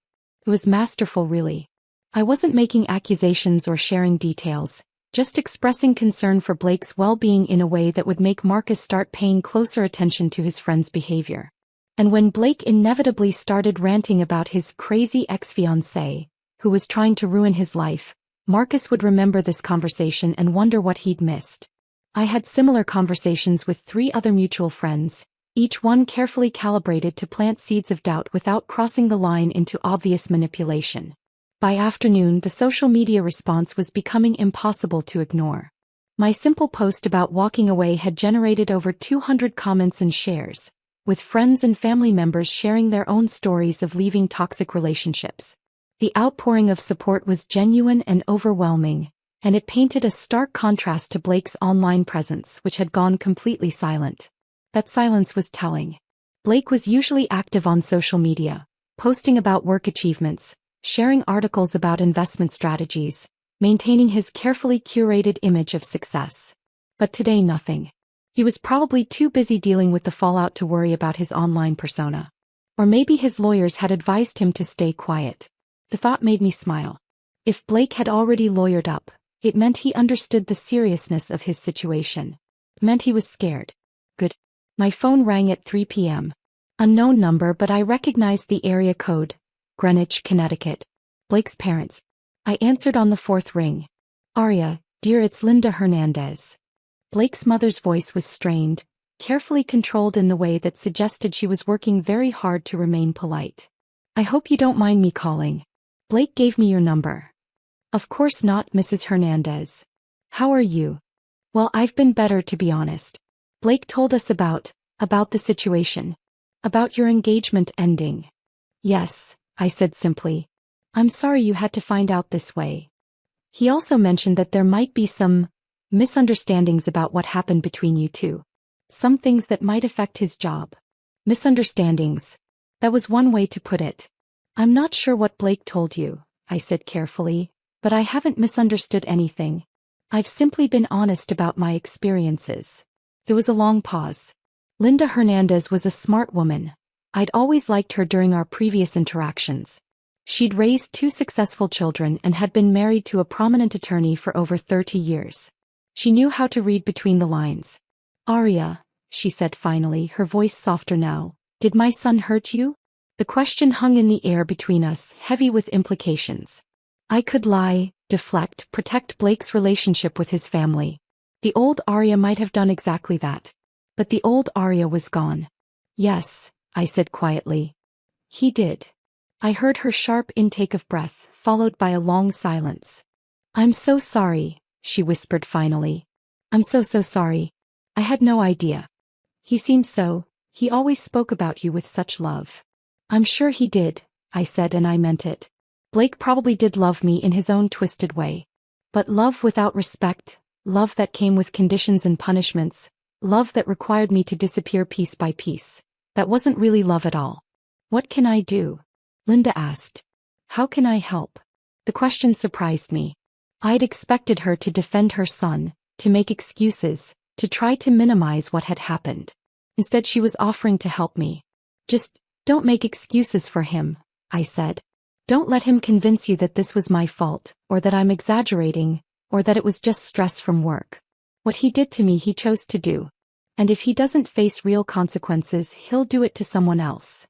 It was masterful, really. I wasn't making accusations or sharing details, just expressing concern for Blake's well-being in a way that would make Marcus start paying closer attention to his friend's behavior. And when Blake inevitably started ranting about his crazy ex-fiancé, who was trying to ruin his life, Marcus would remember this conversation and wonder what he'd missed. I had similar conversations with 3 other mutual friends, each one carefully calibrated to plant seeds of doubt without crossing the line into obvious manipulation. By afternoon, the social media response was becoming impossible to ignore. My simple post about walking away had generated over 200 comments and shares, with friends and family members sharing their own stories of leaving toxic relationships. The outpouring of support was genuine and overwhelming, and it painted a stark contrast to Blake's online presence, which had gone completely silent. That silence was telling. Blake was usually active on social media, posting about work achievements, sharing articles about investment strategies, maintaining his carefully curated image of success. But today, nothing. He was probably too busy dealing with the fallout to worry about his online persona. Or maybe his lawyers had advised him to stay quiet. The thought made me smile. If Blake had already lawyered up, it meant he understood the seriousness of his situation. It meant he was scared. Good. My phone rang at 3 p.m. Unknown number, but I recognized the area code. Greenwich, Connecticut. Blake's parents. I answered on the 4th ring. "Aria, dear, it's Linda Hernandez." Blake's mother's voice was strained, carefully controlled in the way that suggested she was working very hard to remain polite. "I hope you don't mind me calling. Blake gave me your number." "Of course not, Mrs. Hernandez. How are you?" "Well, I've been better, to be honest. Blake told us about the situation. About your engagement ending." "Yes," I said simply. "I'm sorry you had to find out this way." He also mentioned that there might be some misunderstandings about what happened between you two. Some things that might affect his job. Misunderstandings. That was one way to put it. "I'm not sure what Blake told you," I said carefully, "but I haven't misunderstood anything. I've simply been honest about my experiences." There was a long pause. Linda Hernandez was a smart woman. I'd always liked her during our previous interactions. She'd raised 2 successful children and had been married to a prominent attorney for over 30 years. She knew how to read between the lines. "Aria," she said finally, her voice softer now, "did my son hurt you?" The question hung in the air between us, heavy with implications. I could lie, deflect, protect Blake's relationship with his family. The old Aria might have done exactly that. But the old Aria was gone. "Yes," I said quietly. "He did." I heard her sharp intake of breath, followed by a long silence. "I'm so sorry," she whispered finally. "I'm so sorry. I had no idea. He always spoke about you with such love." "I'm sure he did," I said, and I meant it. Blake probably did love me in his own twisted way. But love without respect, love that came with conditions and punishments, love that required me to disappear piece by piece, that wasn't really love at all. "What can I do?" Linda asked. "How can I help?" The question surprised me. I'd expected her to defend her son, to make excuses, to try to minimize what had happened. Instead, she was offering to help me. Just don't make excuses for him, I said. Don't let him convince you that this was my fault, or that I'm exaggerating, or that it was just stress from work. What he did to me he chose to do. And if he doesn't face real consequences, he'll do it to someone else.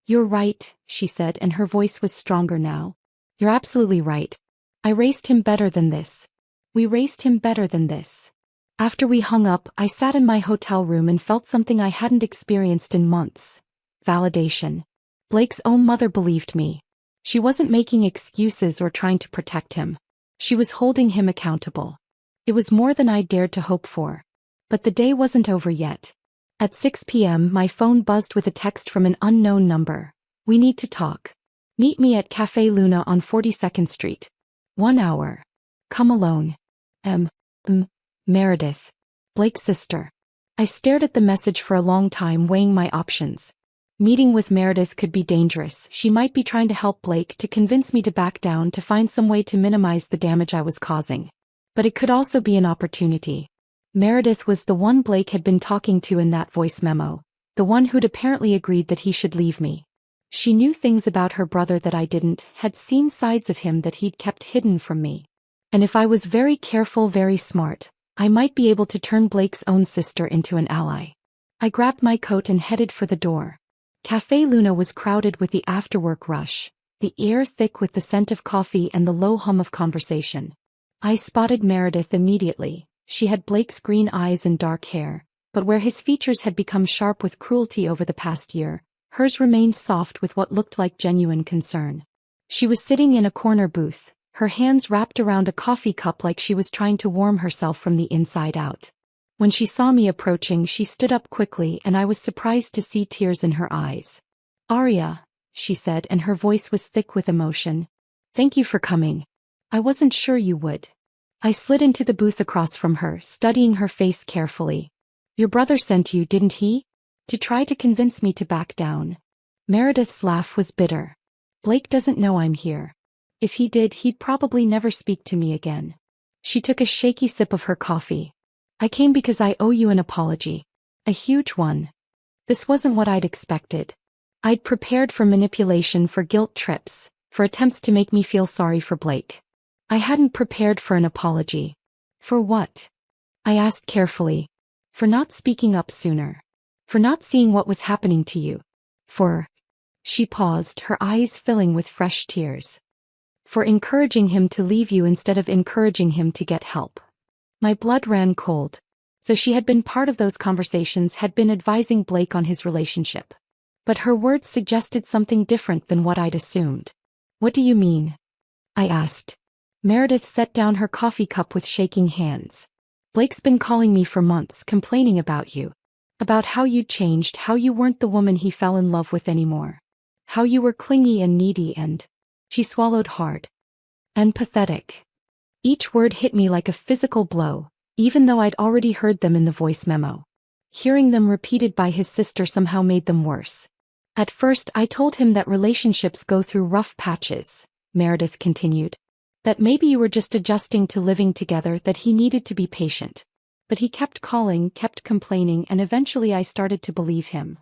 You're right, she said, and her voice was stronger now. You're absolutely right. I raised him better than this. We raised him better than this. After we hung up, I sat in my hotel room and felt something I hadn't experienced in months. Validation. Blake's own mother believed me. She wasn't making excuses or trying to protect him. She was holding him accountable. It was more than I dared to hope for. But the day wasn't over yet. At 6 p.m. my phone buzzed with a text from an unknown number. We need to talk. Meet me at Café Luna on 42nd Street. 1 hour. Come alone. Meredith. Blake's sister. I stared at the message for a long time, weighing my options. Meeting with Meredith could be dangerous. She might be trying to help Blake, to convince me to back down, to find some way to minimize the damage I was causing. But it could also be an opportunity. Meredith was the one Blake had been talking to in that voice memo, the one who'd apparently agreed that he should leave me. She knew things about her brother that I didn't, had seen sides of him that he'd kept hidden from me. And if I was very careful, very smart, I might be able to turn Blake's own sister into an ally. I grabbed my coat and headed for the door. Café Luna was crowded with the after-work rush, the air thick with the scent of coffee and the low hum of conversation. I spotted Meredith immediately. She had Blake's green eyes and dark hair, but where his features had become sharp with cruelty over the past year, hers remained soft with what looked like genuine concern. She was sitting in a corner booth, her hands wrapped around a coffee cup like she was trying to warm herself from the inside out. When she saw me approaching, she stood up quickly, and I was surprised to see tears in her eyes. "Arya," she said, and her voice was thick with emotion. "Thank you for coming. I wasn't sure you would." I slid into the booth across from her, studying her face carefully. "Your brother sent you, didn't he? To try to convince me to back down." Meredith's laugh was bitter. "Blake doesn't know I'm here. If he did, he'd probably never speak to me again." She took a shaky sip of her coffee. "I came because I owe you an apology. A huge one. This wasn't what I'd expected. I'd prepared for manipulation, for guilt trips, for attempts to make me feel sorry for Blake. I hadn't prepared for an apology." "For what?" I asked carefully. "For not speaking up sooner. For not seeing what was happening to you. For..." She paused, her eyes filling with fresh tears. "For encouraging him to leave you instead of encouraging him to get help." My blood ran cold. So she had been part of those conversations, had been advising Blake on his relationship. But her words suggested something different than what I'd assumed. "What do you mean?" I asked. Meredith set down her coffee cup with shaking hands. "Blake's been calling me for months, complaining about you. About how you'd changed, how you weren't the woman he fell in love with anymore. How you were clingy and needy and..." She swallowed hard. "And pathetic." Each word hit me like a physical blow, even though I'd already heard them in the voice memo. Hearing them repeated by his sister somehow made them worse. "At first I told him that relationships go through rough patches," Meredith continued. "That maybe you were just adjusting to living together, that he needed to be patient. But he kept calling, kept complaining, and eventually I started to believe him."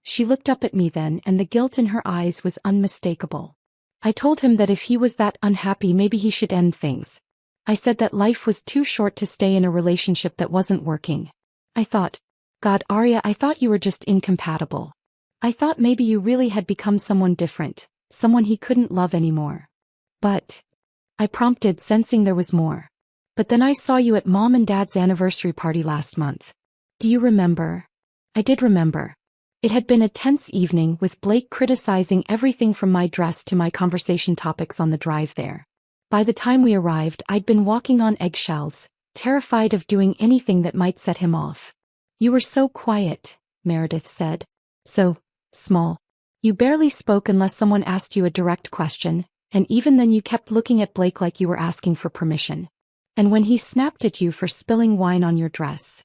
She looked up at me then, and the guilt in her eyes was unmistakable. "I told him that if he was that unhappy, maybe he should end things. I said that life was too short to stay in a relationship that wasn't working. I thought, God, Arya, I thought you were just incompatible. I thought maybe you really had become someone different, someone he couldn't love anymore. But..." I prompted, sensing there was more. "But then I saw you at Mom and Dad's anniversary party last month. Do you remember?" I did remember. It had been a tense evening, with Blake criticizing everything from my dress to my conversation topics on the drive there. By the time we arrived, I'd been walking on eggshells, terrified of doing anything that might set him off. "You were so quiet," Meredith said. "So small. You barely spoke unless someone asked you a direct question, and even then you kept looking at Blake like you were asking for permission. And when he snapped at you for spilling wine on your dress..."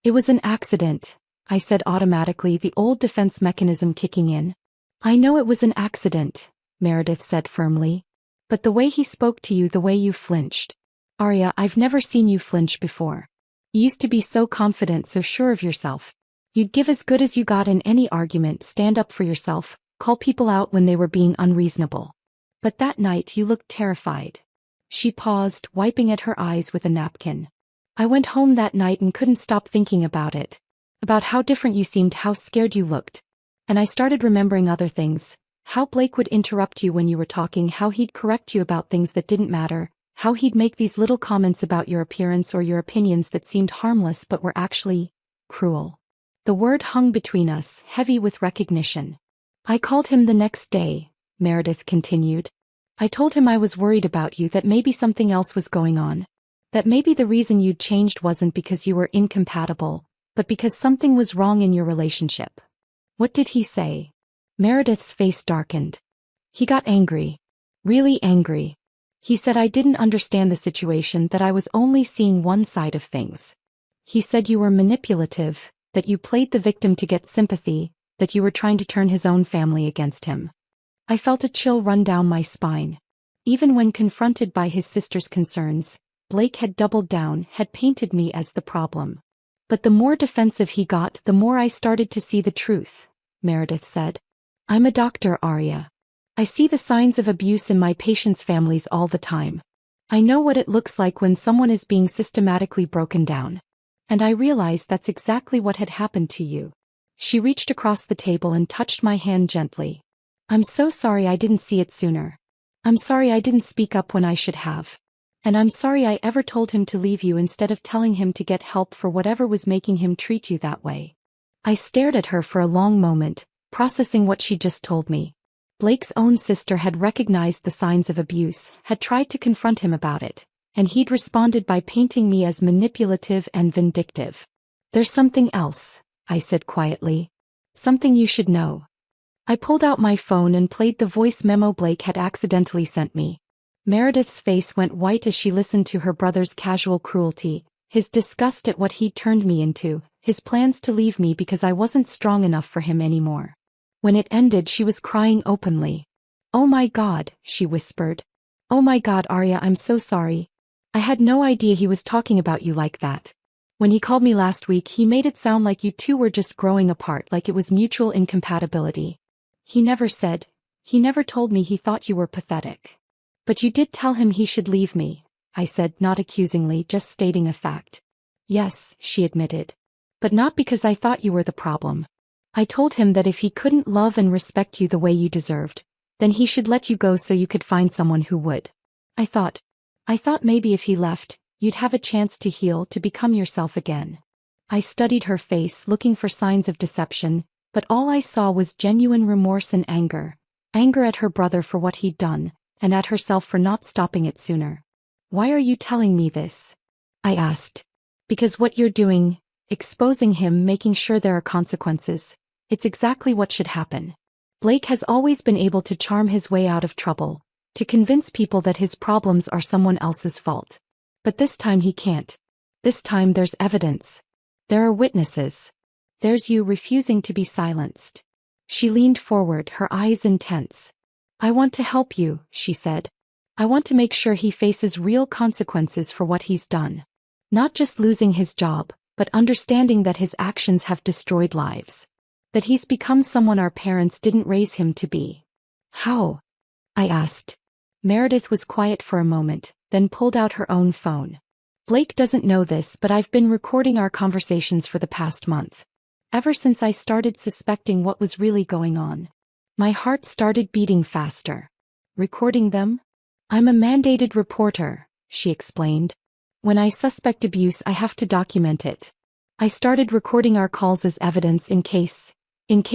"It was an accident," I said automatically, the old defense mechanism kicking in. "I know it was an accident," Meredith said firmly. "But the way he spoke to you, the way you flinched. Arya, I've never seen you flinch before. You used to be so confident, so sure of yourself. You'd give as good as you got in any argument, stand up for yourself, call people out when they were being unreasonable. But that night you looked terrified. She paused, wiping at her eyes with a napkin. I went home that night and couldn't stop thinking about it. About how different you seemed, how scared you looked. And I started remembering other things. How Blake would interrupt you when you were talking, how he'd correct you about things that didn't matter, how he'd make these little comments about your appearance or your opinions that seemed harmless but were actually cruel. The word hung between us, heavy with recognition. I called him the next day, Meredith continued. I told him I was worried about you, that maybe something else was going on. That maybe the reason you'd changed wasn't because you were incompatible, but because something was wrong in your relationship. What did he say? Meredith's face darkened. He got angry. Really angry. He said I didn't understand the situation, that I was only seeing one side of things. He said you were manipulative, that you played the victim to get sympathy, that you were trying to turn his own family against him. I felt a chill run down my spine. Even when confronted by his sister's concerns, Blake had doubled down, had painted me as the problem. But the more defensive he got, the more I started to see the truth, Meredith said. I'm a doctor, Arya. I see the signs of abuse in my patients' families all the time. I know what it looks like when someone is being systematically broken down. And I realized that's exactly what had happened to you. She reached across the table and touched my hand gently. I'm so sorry I didn't see it sooner. I'm sorry I didn't speak up when I should have. And I'm sorry I ever told him to leave you instead of telling him to get help for whatever was making him treat you that way. I stared at her for a long moment, processing what she just told me. Blake's own sister had recognized the signs of abuse, had tried to confront him about it, and he'd responded by painting me as manipulative and vindictive. There's something else, I said quietly. Something you should know. I pulled out my phone and played the voice memo Blake had accidentally sent me. Meredith's face went white as she listened to her brother's casual cruelty, his disgust at what he'd turned me into, his plans to leave me because I wasn't strong enough for him anymore. When it ended, she was crying openly. Oh my God, she whispered. Oh my God, Arya, I'm so sorry. I had no idea he was talking about you like that. When he called me last week, he made it sound like you two were just growing apart, like it was mutual incompatibility. He never told me he thought you were pathetic. But you did tell him he should leave me, I said, not accusingly, just stating a fact. Yes, she admitted. But not because I thought you were the problem. I told him that if he couldn't love and respect you the way you deserved, then he should let you go so you could find someone who would. I thought maybe if he left, you'd have a chance to heal, to become yourself again. I studied her face, looking for signs of deception, but all I saw was genuine remorse and anger. Anger at her brother for what he'd done, and at herself for not stopping it sooner. Why are you telling me this? I asked. Because what you're doing, exposing him, making sure there are consequences, it's exactly what should happen. Blake has always been able to charm his way out of trouble, to convince people that his problems are someone else's fault. But this time he can't. This time there's evidence. There are witnesses. There's you refusing to be silenced. She leaned forward, her eyes intense. I want to help you, she said. I want to make sure he faces real consequences for what he's done. Not just losing his job, but understanding that his actions have destroyed lives. That he's become someone our parents didn't raise him to be. How? I asked. Meredith was quiet for a moment, then pulled out her own phone. Blake doesn't know this, but I've been recording our conversations for the past month. Ever since I started suspecting what was really going on. My heart started beating faster. Recording them? I'm a mandated reporter, she explained. When I suspect abuse, I have to document it. I started recording our calls as evidence in case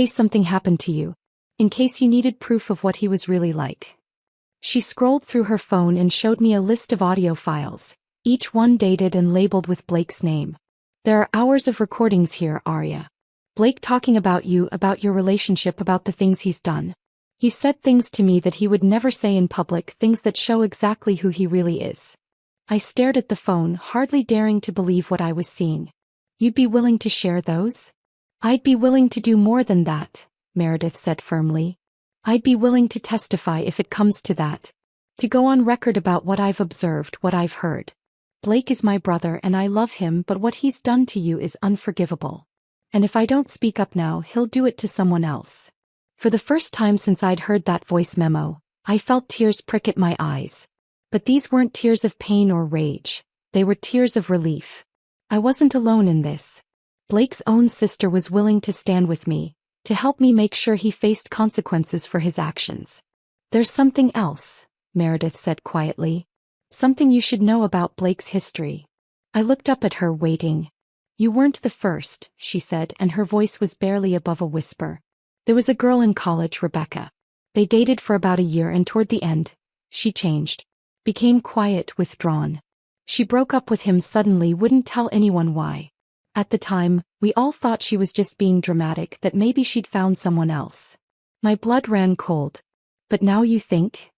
something happened to you. In case you needed proof of what he was really like. She scrolled through her phone and showed me a list of audio files, each one dated and labeled with Blake's name. There are hours of recordings here, Arya. Blake talking about you, about your relationship, about the things he's done. He said things to me that he would never say in public, things that show exactly who he really is. I stared at the phone, hardly daring to believe what I was seeing. You'd be willing to share those? I'd be willing to do more than that, Meredith said firmly. I'd be willing to testify if it comes to that. To go on record about what I've observed, what I've heard. Blake is my brother and I love him, but what he's done to you is unforgivable. And if I don't speak up now, he'll do it to someone else." For the first time since I'd heard that voice memo, I felt tears prick at my eyes. But these weren't tears of pain or rage. They were tears of relief. I wasn't alone in this. Blake's own sister was willing to stand with me, to help me make sure he faced consequences for his actions. "There's something else," Meredith said quietly. "Something you should know about Blake's history." I looked up at her, waiting. "You weren't the first," she said, and her voice was barely above a whisper. "There was a girl in college, Rebecca. They dated for about a year and toward the end, she changed. Became quiet, withdrawn. She broke up with him suddenly, wouldn't tell anyone why. At the time, we all thought she was just being dramatic, that maybe she'd found someone else." My blood ran cold. "But now you think?"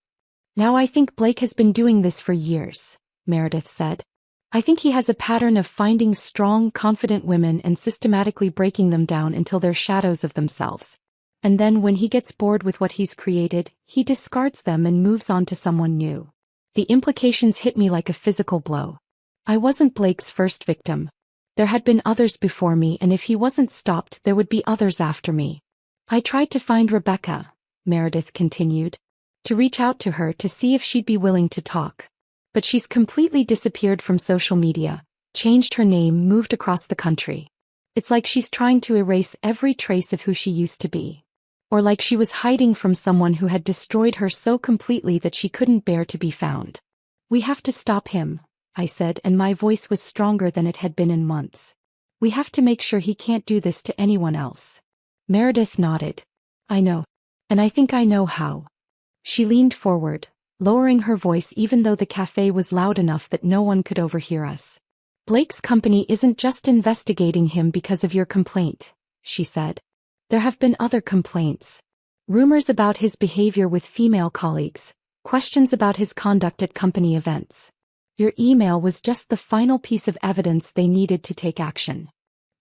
"Now I think Blake has been doing this for years," Meredith said. "I think he has a pattern of finding strong, confident women and systematically breaking them down until they're shadows of themselves. And then when he gets bored with what he's created, he discards them and moves on to someone new." The implications hit me like a physical blow. I wasn't Blake's first victim. There had been others before me, and if he wasn't stopped, there would be others after me. "I tried to find Rebecca," Meredith continued. "To reach out to her to see if she'd be willing to talk. But she's completely disappeared from social media, changed her name, moved across the country. It's like she's trying to erase every trace of who she used to be. Or like she was hiding from someone who had destroyed her so completely that she couldn't bear to be found." "We have to stop him," I said, and my voice was stronger than it had been in months. "We have to make sure he can't do this to anyone else." Meredith nodded. "I know. And I think I know how." She leaned forward, lowering her voice even though the cafe was loud enough that no one could overhear us. "Blake's company isn't just investigating him because of your complaint," she said. "There have been other complaints. Rumors about his behavior with female colleagues, questions about his conduct at company events. Your email was just the final piece of evidence they needed to take action."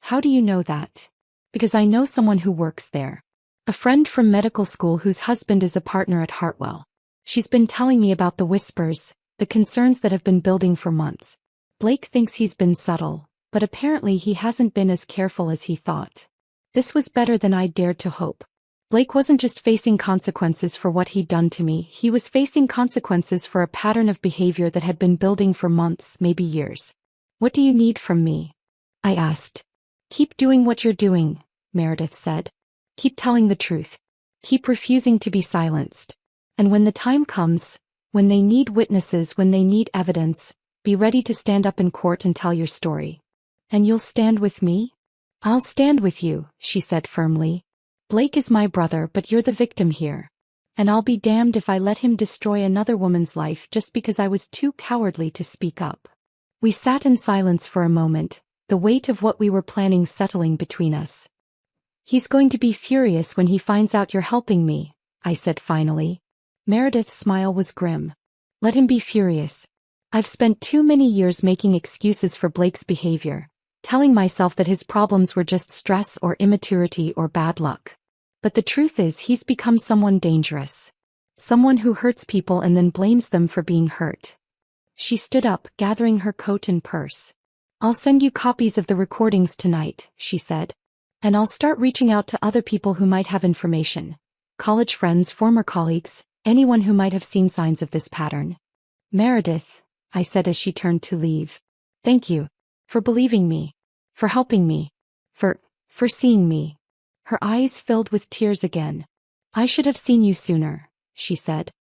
"How do you know that?" "Because I know someone who works there. A friend from medical school whose husband is a partner at Hartwell. She's been telling me about the whispers, the concerns that have been building for months. Blake thinks he's been subtle, but apparently he hasn't been as careful as he thought. This was better than I dared to hope. Blake wasn't just facing consequences for what he'd done to me, he was facing consequences for a pattern of behavior that had been building for months, maybe years." "What do you need from me?" I asked. "Keep doing what you're doing," Meredith said. "Keep telling the truth. Keep refusing to be silenced. And when the time comes, when they need witnesses, when they need evidence, be ready to stand up in court and tell your story." "And you'll stand with me?" "I'll stand with you," she said firmly. "Blake is my brother, but you're the victim here. And I'll be damned if I let him destroy another woman's life just because I was too cowardly to speak up." We sat in silence for a moment, the weight of what we were planning settling between us. "He's going to be furious when he finds out you're helping me," I said finally. Meredith's smile was grim. "Let him be furious. I've spent too many years making excuses for Blake's behavior, telling myself that his problems were just stress or immaturity or bad luck. But the truth is he's become someone dangerous. Someone who hurts people and then blames them for being hurt." She stood up, gathering her coat and purse. "I'll send you copies of the recordings tonight," she said. "And I'll start reaching out to other people who might have information. College friends, former colleagues, anyone who might have seen signs of this pattern." "Meredith," I said as she turned to leave. "Thank you. For believing me. For helping me. For seeing me." Her eyes filled with tears again. "I should have seen you sooner," she said.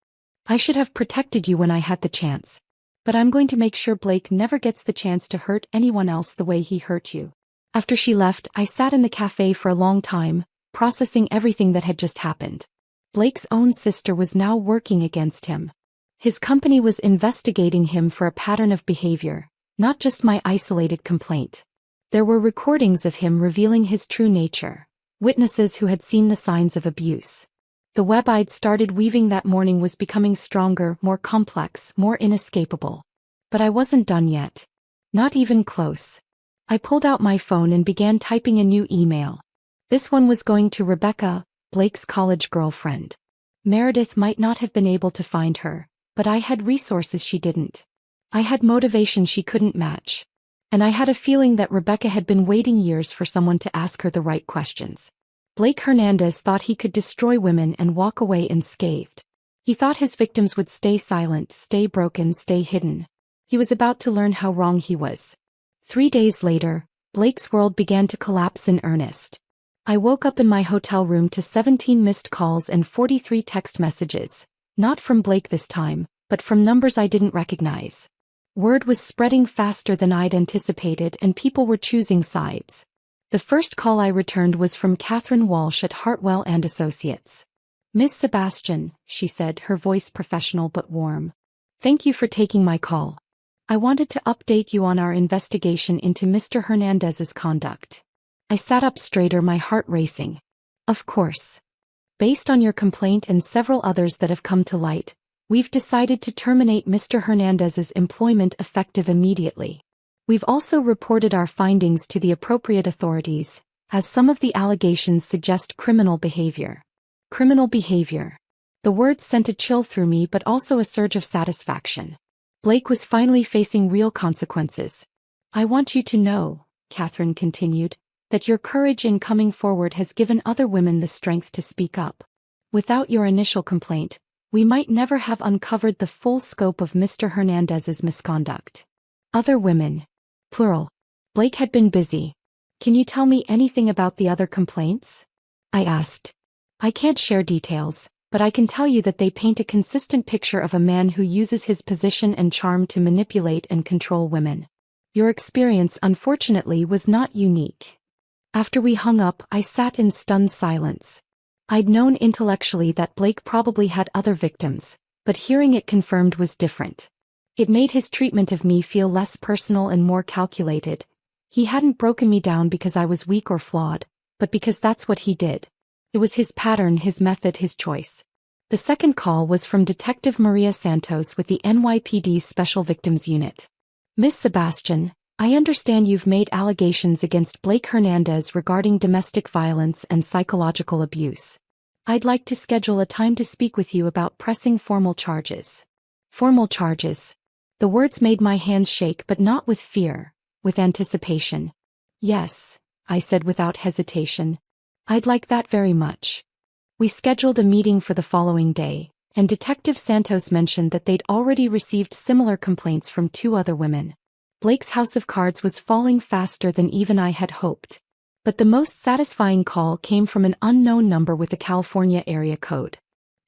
"I should have protected you when I had the chance. But I'm going to make sure Blake never gets the chance to hurt anyone else the way he hurt you." After she left, I sat in the cafe for a long time, processing everything that had just happened. Blake's own sister was now working against him. His company was investigating him for a pattern of behavior, not just my isolated complaint. There were recordings of him revealing his true nature, witnesses who had seen the signs of abuse. The web I'd started weaving that morning was becoming stronger, more complex, more inescapable. But I wasn't done yet. Not even close. I pulled out my phone and began typing a new email. This one was going to Rebecca, Blake's college girlfriend. Meredith might not have been able to find her, but I had resources she didn't. I had motivation she couldn't match. And I had a feeling that Rebecca had been waiting years for someone to ask her the right questions. Blake Hernandez thought he could destroy women and walk away unscathed. He thought his victims would stay silent, stay broken, stay hidden. He was about to learn how wrong he was. 3 days later, Blake's world began to collapse in earnest. I woke up in my hotel room to 17 missed calls and 43 text messages, not from Blake this time, but from numbers I didn't recognize. Word was spreading faster than I'd anticipated and people were choosing sides. The first call I returned was from Catherine Walsh at Hartwell & Associates. "Miss Sebastian," she said, her voice professional but warm. "Thank you for taking my call. I wanted to update you on our investigation into Mr. Hernandez's conduct." I sat up straighter, my heart racing. "Of course. Based on your complaint and several others that have come to light, we've decided to terminate Mr. Hernandez's employment effective immediately. We've also reported our findings to the appropriate authorities, as some of the allegations suggest criminal behavior." Criminal behavior. The word sent a chill through me but also a surge of satisfaction. Blake was finally facing real consequences. "I want you to know," Catherine continued, "that your courage in coming forward has given other women the strength to speak up. Without your initial complaint, we might never have uncovered the full scope of Mr. Hernandez's misconduct." Other women. Plural. Blake had been busy. "Can you tell me anything about the other complaints?" I asked. "I can't share details, but I can tell you that they paint a consistent picture of a man who uses his position and charm to manipulate and control women. Your experience, unfortunately, was not unique." After we hung up, I sat in stunned silence. I'd known intellectually that Blake probably had other victims, but hearing it confirmed was different. It made his treatment of me feel less personal and more calculated. He hadn't broken me down because I was weak or flawed, but because that's what he did. It was his pattern, his method, his choice. The second call was from Detective Maria Santos with the NYPD's Special Victims Unit. "Miss Sebastian, I understand you've made allegations against Blake Hernandez regarding domestic violence and psychological abuse. I'd like to schedule a time to speak with you about pressing formal charges." Formal charges. The words made my hands shake, but not with fear, with anticipation. "Yes," I said without hesitation. "I'd like that very much." We scheduled a meeting for the following day, and Detective Santos mentioned that they'd already received similar complaints from 2 other women. Blake's house of cards was falling faster than even I had hoped. But the most satisfying call came from an unknown number with a California area code.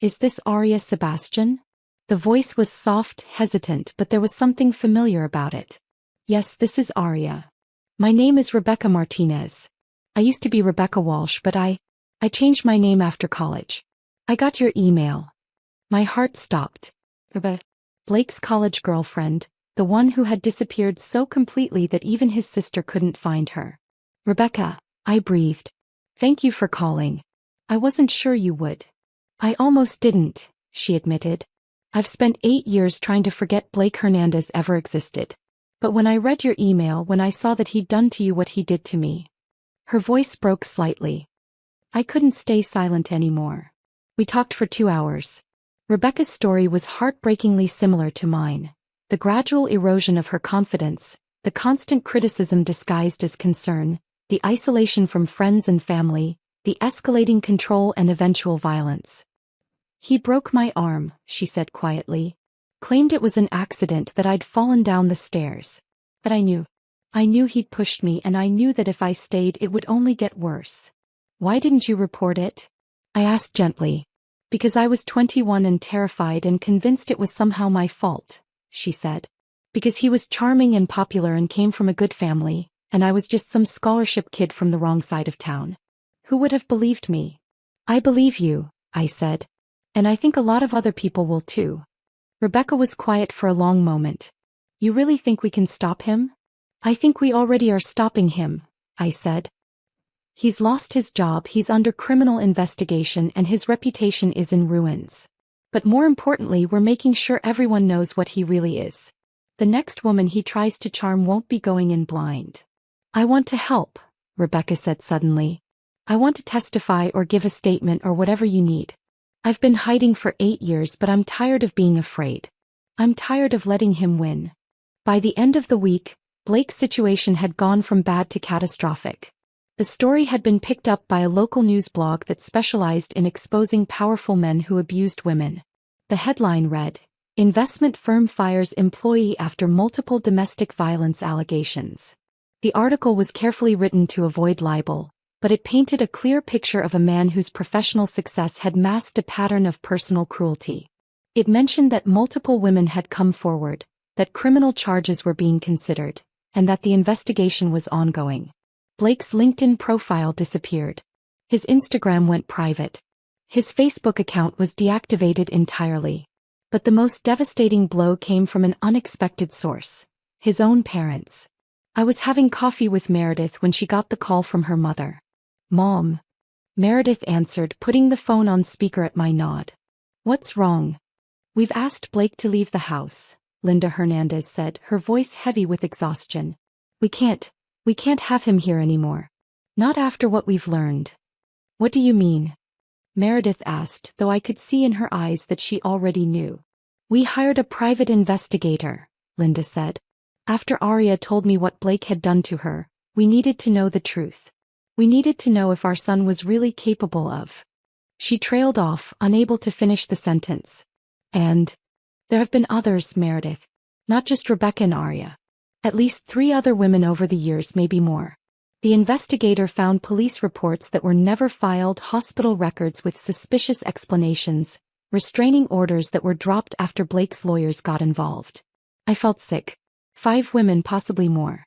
"Is this Aria Sebastian?" The voice was soft, hesitant, but there was something familiar about it. "Yes, this is Aria. My name is Rebecca Martinez. I used to be Rebecca Walsh, but I changed my name after college. I got your email." My heart stopped. Blake's college girlfriend, the one who had disappeared so completely that even his sister couldn't find her. "Rebecca," I breathed. "Thank you for calling. I wasn't sure you would." "I almost didn't," she admitted. "I've spent 8 years trying to forget Blake Hernandez ever existed. But when I read your email, when I saw that he'd done to you what he did to me..." Her voice broke slightly. I couldn't stay silent anymore. We talked for 2 hours. Rebecca's story was heartbreakingly similar to mine. The gradual erosion of her confidence, the constant criticism disguised as concern, the isolation from friends and family, the escalating control and eventual violence. "He broke my arm," she said quietly. "Claimed it was an accident, that I'd fallen down the stairs. But I knew he'd pushed me, and I knew that if I stayed it would only get worse." "Why didn't you report it?" I asked gently. "Because I was 21 and terrified and convinced it was somehow my fault," she said. "Because he was charming and popular and came from a good family, and I was just some scholarship kid from the wrong side of town. Who would have believed me?" "I believe you," I said. "And I think a lot of other people will too." Rebecca was quiet for a long moment. "You really think we can stop him?" "I think we already are stopping him," I said. "He's lost his job, he's under criminal investigation, and his reputation is in ruins. But more importantly, we're making sure everyone knows what he really is. The next woman he tries to charm won't be going in blind." "I want to help," Rebecca said suddenly. "I want to testify or give a statement or whatever you need. I've been hiding for 8 years, but I'm tired of being afraid. I'm tired of letting him win." By the end of the week, Blake's situation had gone from bad to catastrophic. The story had been picked up by a local news blog that specialized in exposing powerful men who abused women. The headline read, "Investment firm fires employee after multiple domestic violence allegations." The article was carefully written to avoid libel, but it painted a clear picture of a man whose professional success had masked a pattern of personal cruelty. It mentioned that multiple women had come forward, that criminal charges were being considered, and that the investigation was ongoing. Blake's LinkedIn profile disappeared. His Instagram went private. His Facebook account was deactivated entirely. But the most devastating blow came from an unexpected source: his own parents. I was having coffee with Meredith when she got the call from her mother. "Mom," Meredith answered, putting the phone on speaker at my nod. "What's wrong?" "We've asked Blake to leave the house," Linda Hernandez said, her voice heavy with exhaustion. We can't have him here anymore. Not after what we've learned." "What do you mean?" Meredith asked, though I could see in her eyes that she already knew. "We hired a private investigator," Linda said. "After Aria told me what Blake had done to her, we needed to know the truth. We needed to know if our son was really capable of." She trailed off, unable to finish the sentence. "And there have been others, Meredith. Not just Rebecca and Aria. At least 3 other women over the years, maybe more. The investigator found police reports that were never filed, hospital records with suspicious explanations, restraining orders that were dropped after Blake's lawyers got involved." I felt sick. 5 women, possibly more.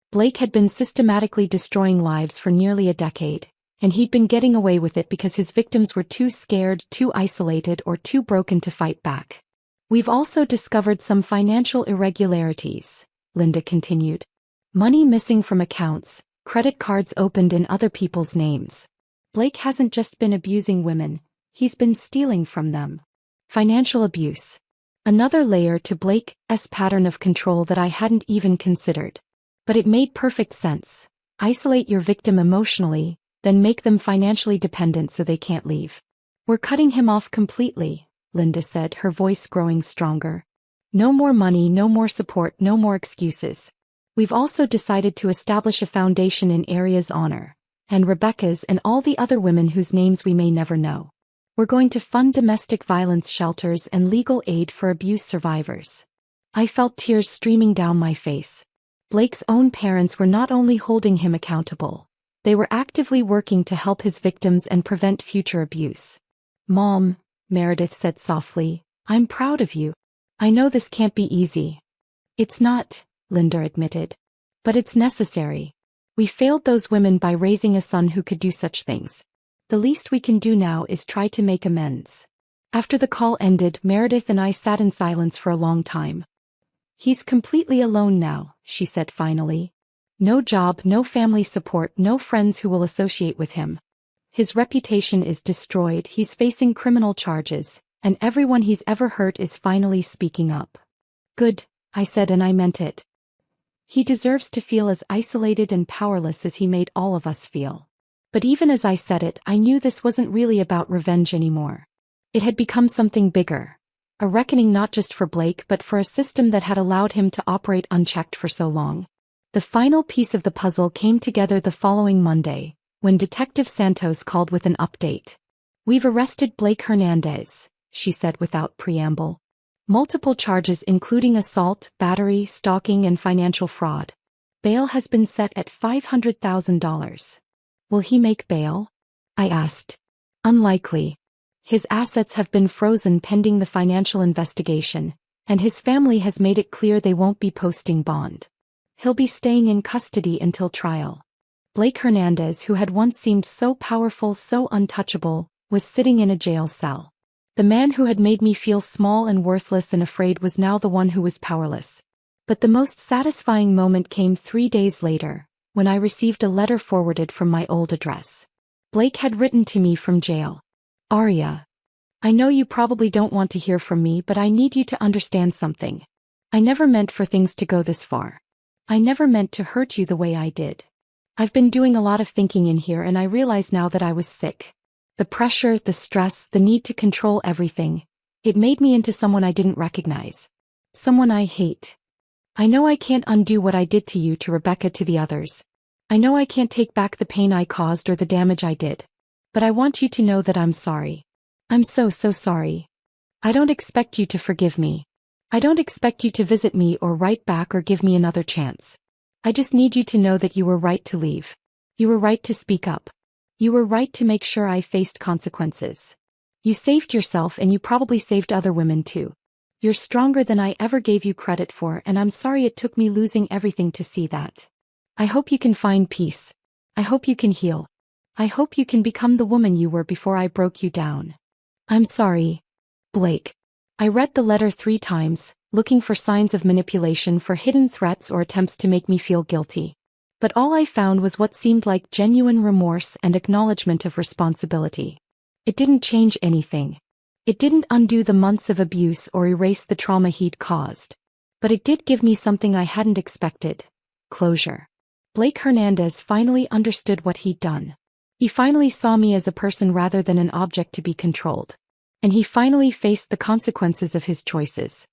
Blake had been systematically destroying lives for nearly a decade, and he'd been getting away with it because his victims were too scared, too isolated, or too broken to fight back. "We've also discovered some financial irregularities," Linda continued. "Money missing from accounts, credit cards opened in other people's names. Blake hasn't just been abusing women, he's been stealing from them. Financial abuse. Another layer to Blake's pattern of control that I hadn't even considered. But it made perfect sense. Isolate your victim emotionally, then make them financially dependent so they can't leave." "We're cutting him off completely," Linda said, her voice growing stronger. "No more money, no more support, no more excuses. We've also decided to establish a foundation in Aria's honor, and Rebecca's and all the other women whose names we may never know. We're going to fund domestic violence shelters and legal aid for abuse survivors." I felt tears streaming down my face. Blake's own parents were not only holding him accountable, they were actively working to help his victims and prevent future abuse. "Mom," Meredith said softly, "I'm proud of you. I know this can't be easy." "It's not," Linda admitted. "But it's necessary. We failed those women by raising a son who could do such things. The least we can do now is try to make amends." After the call ended, Meredith and I sat in silence for a long time. "He's completely alone now," she said finally. "No job, no family support, no friends who will associate with him. His reputation is destroyed, he's facing criminal charges, and everyone he's ever hurt is finally speaking up." "Good," I said, and I meant it. "He deserves to feel as isolated and powerless as he made all of us feel." But even as I said it, I knew this wasn't really about revenge anymore. It had become something bigger. A reckoning not just for Blake but for a system that had allowed him to operate unchecked for so long. The final piece of the puzzle came together the following Monday, when Detective Santos called with an update. "We've arrested Blake Hernandez," she said without preamble. "Multiple charges including assault, battery, stalking, and financial fraud. Bail has been set at $500,000. "Will he make bail?" I asked. "Unlikely. His assets have been frozen pending the financial investigation, and his family has made it clear they won't be posting bond. He'll be staying in custody until trial." Blake Hernandez, who had once seemed so powerful, so untouchable, was sitting in a jail cell. The man who had made me feel small and worthless and afraid was now the one who was powerless. But the most satisfying moment came 3 days later, when I received a letter forwarded from my old address. Blake had written to me from jail. "Aria, I know you probably don't want to hear from me, but I need you to understand something. I never meant for things to go this far. I never meant to hurt you the way I did. I've been doing a lot of thinking in here, and I realize now that I was sick. The pressure, the stress, the need to control everything. It made me into someone I didn't recognize. Someone I hate. I know I can't undo what I did to you, to Rebecca, to the others. I know I can't take back the pain I caused or the damage I did. But I want you to know that I'm sorry. I'm so sorry. I don't expect you to forgive me. I don't expect you to visit me or write back or give me another chance. I just need you to know that you were right to leave. You were right to speak up. You were right to make sure I faced consequences. You saved yourself, and you probably saved other women too. You're stronger than I ever gave you credit for, and I'm sorry it took me losing everything to see that. I hope you can find peace. I hope you can heal. I hope you can become the woman you were before I broke you down. I'm sorry, Blake. I read the letter 3 times, looking for signs of manipulation, for hidden threats or attempts to make me feel guilty. But all I found was what seemed like genuine remorse and acknowledgement of responsibility. It didn't change anything. It didn't undo the months of abuse or erase the trauma he'd caused. But it did give me something I hadn't expected: closure. Blake Hernandez finally understood what he'd done. He finally saw me as a person rather than an object to be controlled. And he finally faced the consequences of his choices.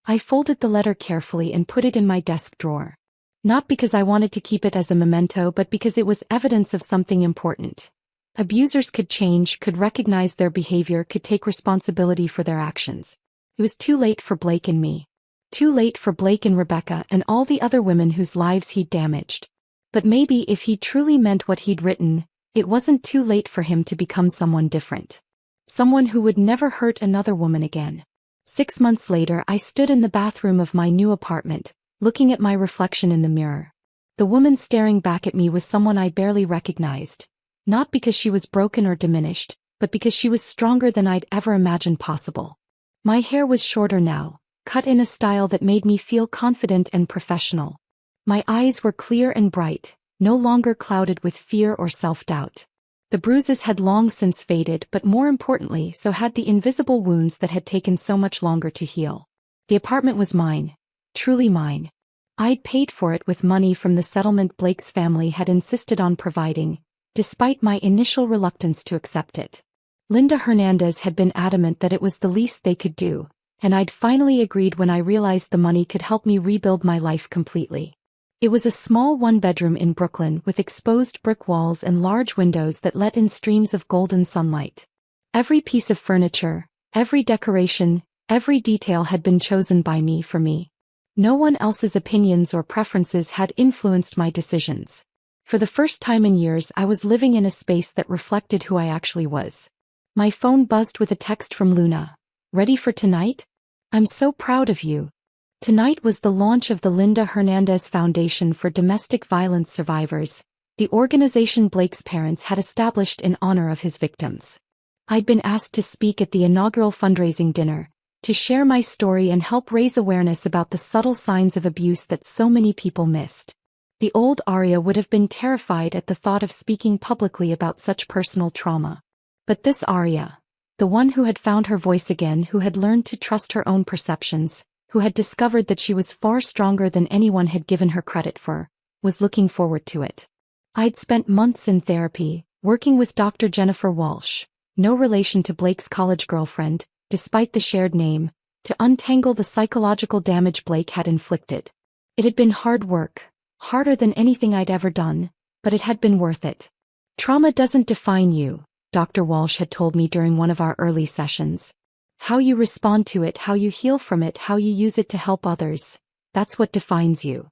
I folded the letter carefully and put it in my desk drawer. Not because I wanted to keep it as a memento, but because it was evidence of something important. Abusers could change, could recognize their behavior, could take responsibility for their actions. It was too late for Blake and me. Too late for Blake and Rebecca and all the other women whose lives he'd damaged. But maybe if he truly meant what he'd written, it wasn't too late for him to become someone different. Someone who would never hurt another woman again. 6 months later, I stood in the bathroom of my new apartment, looking at my reflection in the mirror. The woman staring back at me was someone I barely recognized. Not because she was broken or diminished, but because she was stronger than I'd ever imagined possible. My hair was shorter now, cut in a style that made me feel confident and professional. My eyes were clear and bright, no longer clouded with fear or self-doubt. The bruises had long since faded, but more importantly, so had the invisible wounds that had taken so much longer to heal. The apartment was mine. Truly mine. I'd paid for it with money from the settlement Blake's family had insisted on providing, despite my initial reluctance to accept it. Linda Hernandez had been adamant that it was the least they could do, and I'd finally agreed when I realized the money could help me rebuild my life completely. It was a small 1-bedroom in Brooklyn with exposed brick walls and large windows that let in streams of golden sunlight. Every piece of furniture, every decoration, every detail had been chosen by me for me. No one else's opinions or preferences had influenced my decisions. For the first time in years, I was living in a space that reflected who I actually was. My phone buzzed with a text from Luna. "Ready for tonight? I'm so proud of you." Tonight was the launch of the Linda Hernandez Foundation for Domestic Violence Survivors, the organization Blake's parents had established in honor of his victims. I'd been asked to speak at the inaugural fundraising dinner, to share my story and help raise awareness about the subtle signs of abuse that so many people missed. The old Aria would have been terrified at the thought of speaking publicly about such personal trauma. But this Aria, the one who had found her voice again, who had learned to trust her own perceptions, who had discovered that she was far stronger than anyone had given her credit for, was looking forward to it. I'd spent months in therapy, working with Dr. Jennifer Walsh, no relation to Blake's college girlfriend, despite the shared name, to untangle the psychological damage Blake had inflicted. It had been hard work, harder than anything I'd ever done, but it had been worth it. Trauma doesn't define you, Dr. Walsh had told me during one of our early sessions. How you respond to it, how you heal from it, how you use it to help others, that's what defines you.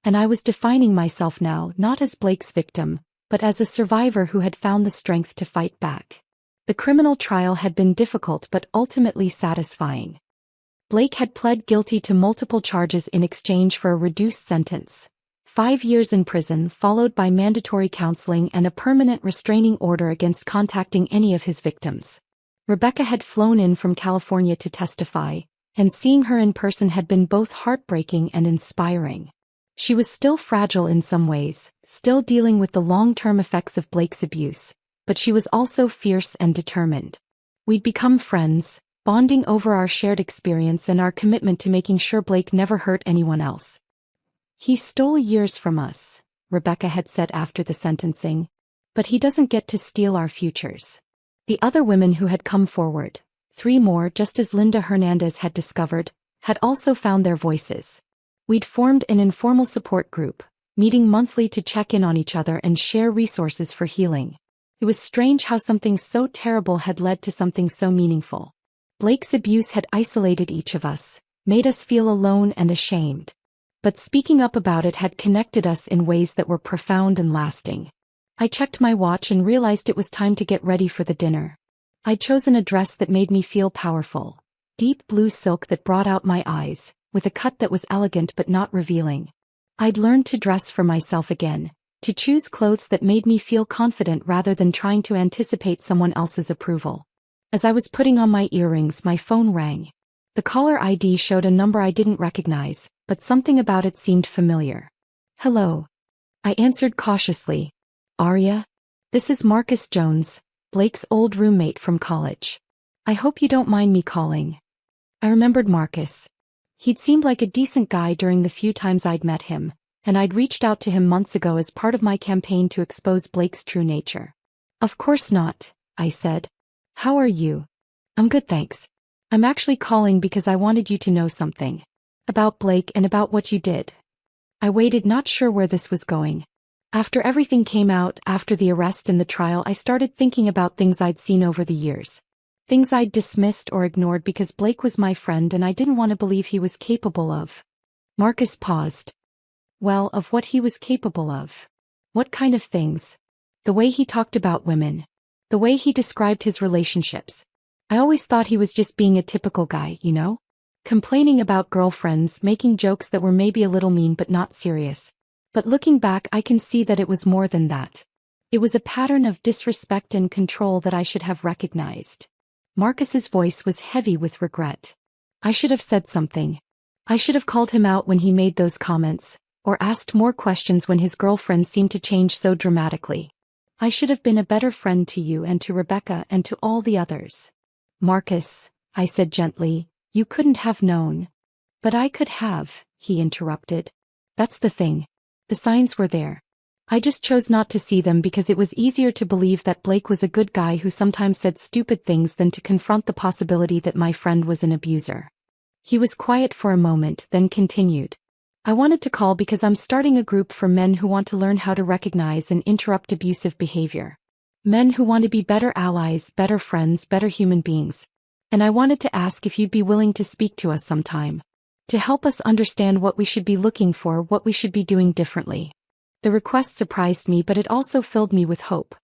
And I was defining myself now, not as Blake's victim, but as a survivor who had found the strength to fight back. The criminal trial had been difficult but ultimately satisfying. Blake had pled guilty to multiple charges in exchange for a reduced sentence. 5 years in prison followed by mandatory counseling and a permanent restraining order against contacting any of his victims. Rebecca had flown in from California to testify, and seeing her in person had been both heartbreaking and inspiring. She was still fragile in some ways, still dealing with the long-term effects of Blake's abuse, but she was also fierce and determined. We'd become friends, bonding over our shared experience and our commitment to making sure Blake never hurt anyone else. "He stole years from us," Rebecca had said after the sentencing, "but he doesn't get to steal our futures." The other women who had come forward, 3 more just as Linda Hernandez had discovered, had also found their voices. We'd formed an informal support group, meeting monthly to check in on each other and share resources for healing. It was strange how something so terrible had led to something so meaningful. Blake's abuse had isolated each of us, made us feel alone and ashamed. But speaking up about it had connected us in ways that were profound and lasting. I checked my watch and realized it was time to get ready for the dinner. I'd chosen a dress that made me feel powerful, deep blue silk that brought out my eyes, with a cut that was elegant but not revealing. I'd learned to dress for myself again, to choose clothes that made me feel confident rather than trying to anticipate someone else's approval. As I was putting on my earrings, my phone rang. The caller ID showed a number I didn't recognize, but something about it seemed familiar. Hello. I answered cautiously. Arya? This is Marcus Jones, Blake's old roommate from college. I hope you don't mind me calling. I remembered Marcus. He'd seemed like a decent guy during the few times I'd met him, and I'd reached out to him months ago as part of my campaign to expose Blake's true nature. Of course not, I said. How are you? I'm good, thanks. I'm actually calling because I wanted you to know something. About Blake and about what you did. I waited, not sure where this was going. After everything came out, after the arrest and the trial, I started thinking about things I'd seen over the years. Things I'd dismissed or ignored because Blake was my friend and I didn't want to believe he was capable of. Marcus paused. Well, of what he was capable of. What kind of things? The way he talked about women. The way he described his relationships. I always thought he was just being a typical guy, you know? Complaining about girlfriends, making jokes that were maybe a little mean but not serious. But looking back, I can see that it was more than that. It was a pattern of disrespect and control that I should have recognized. Marcus's voice was heavy with regret. I should have said something. I should have called him out when he made those comments, or asked more questions when his girlfriend seemed to change so dramatically. I should have been a better friend to you and to Rebecca and to all the others. Marcus, I said gently, you couldn't have known. But I could have, he interrupted. That's the thing. The signs were there. I just chose not to see them because it was easier to believe that Blake was a good guy who sometimes said stupid things than to confront the possibility that my friend was an abuser. He was quiet for a moment, then continued. I wanted to call because I'm starting a group for men who want to learn how to recognize and interrupt abusive behavior. Men who want to be better allies, better friends, better human beings. And I wanted to ask if you'd be willing to speak to us sometime. To help us understand what we should be looking for, what we should be doing differently. The request surprised me, but it also filled me with hope.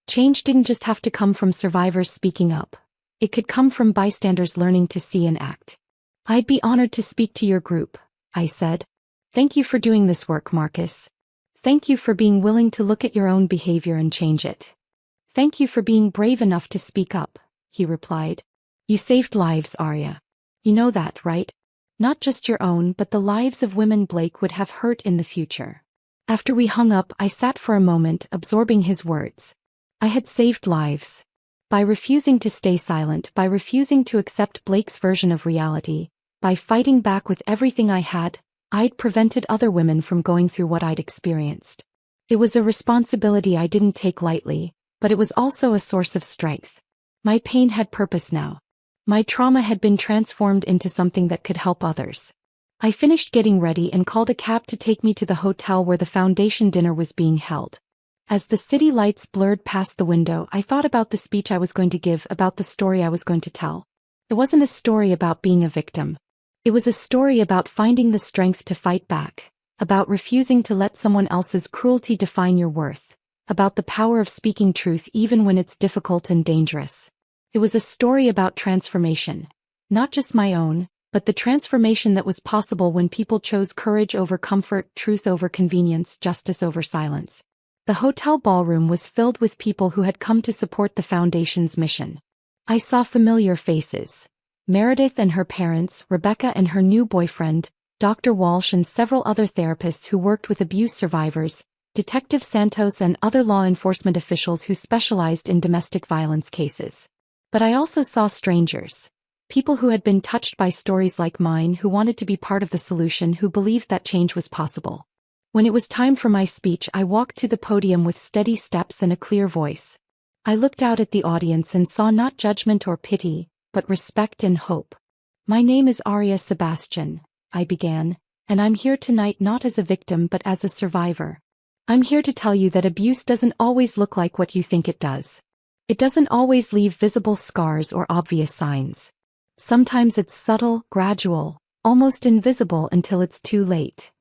Change didn't just have to come from survivors speaking up. It could come from bystanders learning to see and act. I'd be honored to speak to your group, I said. Thank you for doing this work, Marcus. Thank you for being willing to look at your own behavior and change it. Thank you for being brave enough to speak up, he replied. You saved lives, Arya. You know that, right? Not just your own, but the lives of women Blake would have hurt in the future. After we hung up, I sat for a moment, absorbing his words. I had saved lives. By refusing to stay silent, by refusing to accept Blake's version of reality, by fighting back with everything I had, I'd prevented other women from going through what I'd experienced. It was a responsibility I didn't take lightly, but it was also a source of strength. My pain had purpose now. My trauma had been transformed into something that could help others. I finished getting ready and called a cab to take me to the hotel where the foundation dinner was being held. As the city lights blurred past the window, I thought about the speech I was going to give, about the story I was going to tell. It wasn't a story about being a victim. It was a story about finding the strength to fight back, about refusing to let someone else's cruelty define your worth, about the power of speaking truth even when it's difficult and dangerous. It was a story about transformation, not just my own, but the transformation that was possible when people chose courage over comfort, truth over convenience, justice over silence. The hotel ballroom was filled with people who had come to support the Foundation's mission. I saw familiar faces. Meredith and her parents, Rebecca and her new boyfriend, Dr. Walsh and several other therapists who worked with abuse survivors, Detective Santos and other law enforcement officials who specialized in domestic violence cases. But I also saw strangers. People who had been touched by stories like mine, who wanted to be part of the solution, who believed that change was possible. When it was time for my speech, I walked to the podium with steady steps and a clear voice. I looked out at the audience and saw not judgment or pity, but respect and hope. My name is Arya Sebastian, I began, And I'm here tonight not as a victim but as a survivor. I'm here to tell you that abuse doesn't always look like what you think it does. It doesn't always leave visible scars or obvious signs. Sometimes it's subtle, gradual, almost invisible until it's too late.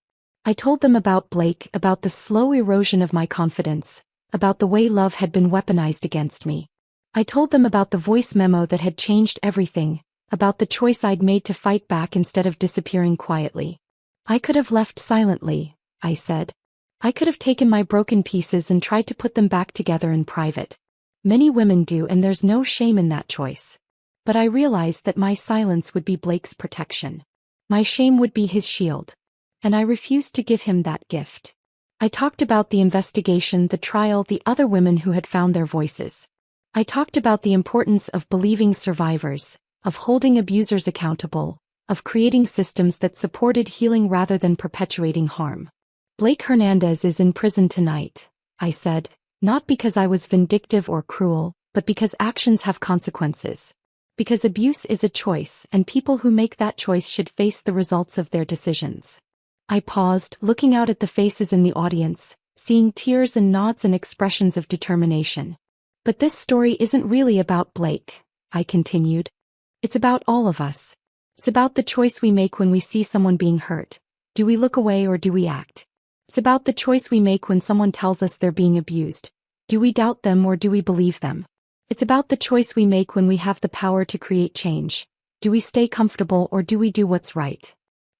I told them about Blake, about the slow erosion of my confidence, about the way love had been weaponized against me. I told them about the voice memo that had changed everything, about the choice I'd made to fight back instead of disappearing quietly. I could have left silently, I said. I could have taken my broken pieces and tried to put them back together in private. Many women do, and there's no shame in that choice. But I realized that my silence would be Blake's protection. My shame would be his shield. And I refused to give him that gift. I talked about the investigation, the trial, the other women who had found their voices. I talked about the importance of believing survivors, of holding abusers accountable, of creating systems that supported healing rather than perpetuating harm. Blake Hernandez is in prison tonight, I said, not because I was vindictive or cruel, but because actions have consequences. Because abuse is a choice, and people who make that choice should face the results of their decisions. I paused, looking out at the faces in the audience, seeing tears and nods and expressions of determination. But this story isn't really about Blake, I continued. It's about all of us. It's about the choice we make when we see someone being hurt. Do we look away or do we act? It's about the choice we make when someone tells us they're being abused. Do we doubt them or do we believe them? It's about the choice we make when we have the power to create change. Do we stay comfortable or do we do what's right?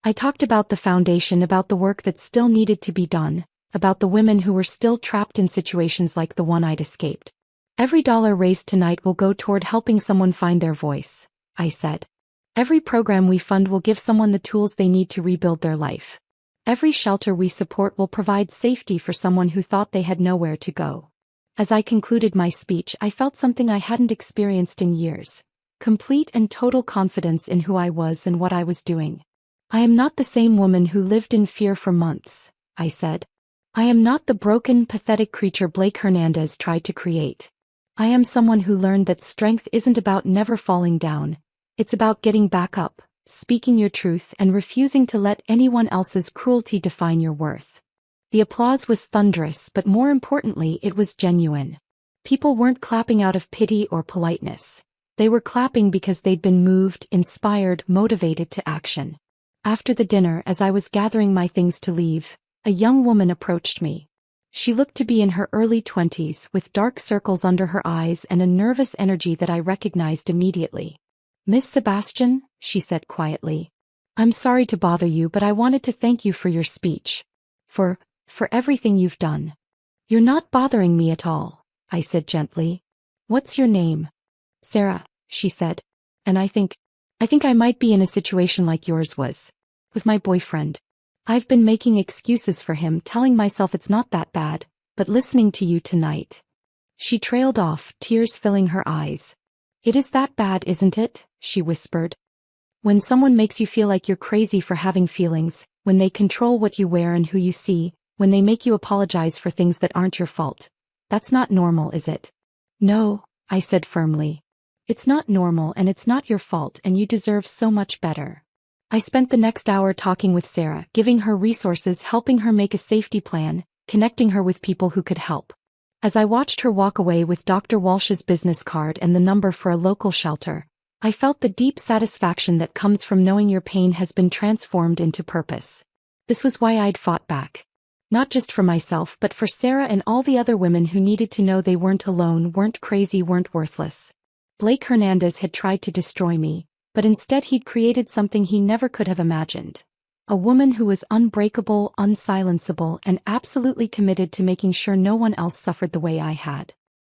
I talked about the foundation, about the work that still needed to be done, about the women who were still trapped in situations like the one I'd escaped. Every dollar raised tonight will go toward helping someone find their voice, I said. Every program we fund will give someone the tools they need to rebuild their life. Every shelter we support will provide safety for someone who thought they had nowhere to go. As I concluded my speech, I felt something I hadn't experienced in years. Complete and total confidence in who I was and what I was doing. I am not the same woman who lived in fear for months, I said. I am not the broken, pathetic creature Blake Hernandez tried to create. I am someone who learned that strength isn't about never falling down. It's about getting back up, speaking your truth, and refusing to let anyone else's cruelty define your worth. The applause was thunderous, but more importantly, it was genuine. People weren't clapping out of pity or politeness. They were clapping because they'd been moved, inspired, motivated to action. After the dinner, as I was gathering my things to leave, a young woman approached me. She looked to be in her early 20s, with dark circles under her eyes and a nervous energy that I recognized immediately. "Miss Sebastian," she said quietly, "I'm sorry to bother you, but I wanted to thank you for your speech. For everything you've done." "You're not bothering me at all," I said gently. "What's your name?" "Sarah," she said. "And I think I might be in a situation like yours was. With my boyfriend. I've been making excuses for him, telling myself it's not that bad, but listening to you tonight." She trailed off, tears filling her eyes. "It is that bad, isn't it?" she whispered. "When someone makes you feel like you're crazy for having feelings, when they control what you wear and who you see, when they make you apologize for things that aren't your fault. That's not normal, is it?" "No," I said firmly. "It's not normal and it's not your fault, and you deserve so much better." I spent the next hour talking with Sarah, giving her resources, helping her make a safety plan, connecting her with people who could help. As I watched her walk away with Dr. Walsh's business card and the number for a local shelter, I felt the deep satisfaction that comes from knowing your pain has been transformed into purpose. This was why I'd fought back. Not just for myself, but for Sarah and all the other women who needed to know they weren't alone, weren't crazy, weren't worthless. Blake Hernandez had tried to destroy me, but instead he'd created something he never could have imagined. A woman who was unbreakable, unsilenceable, and absolutely committed to making sure no one else suffered the way I had.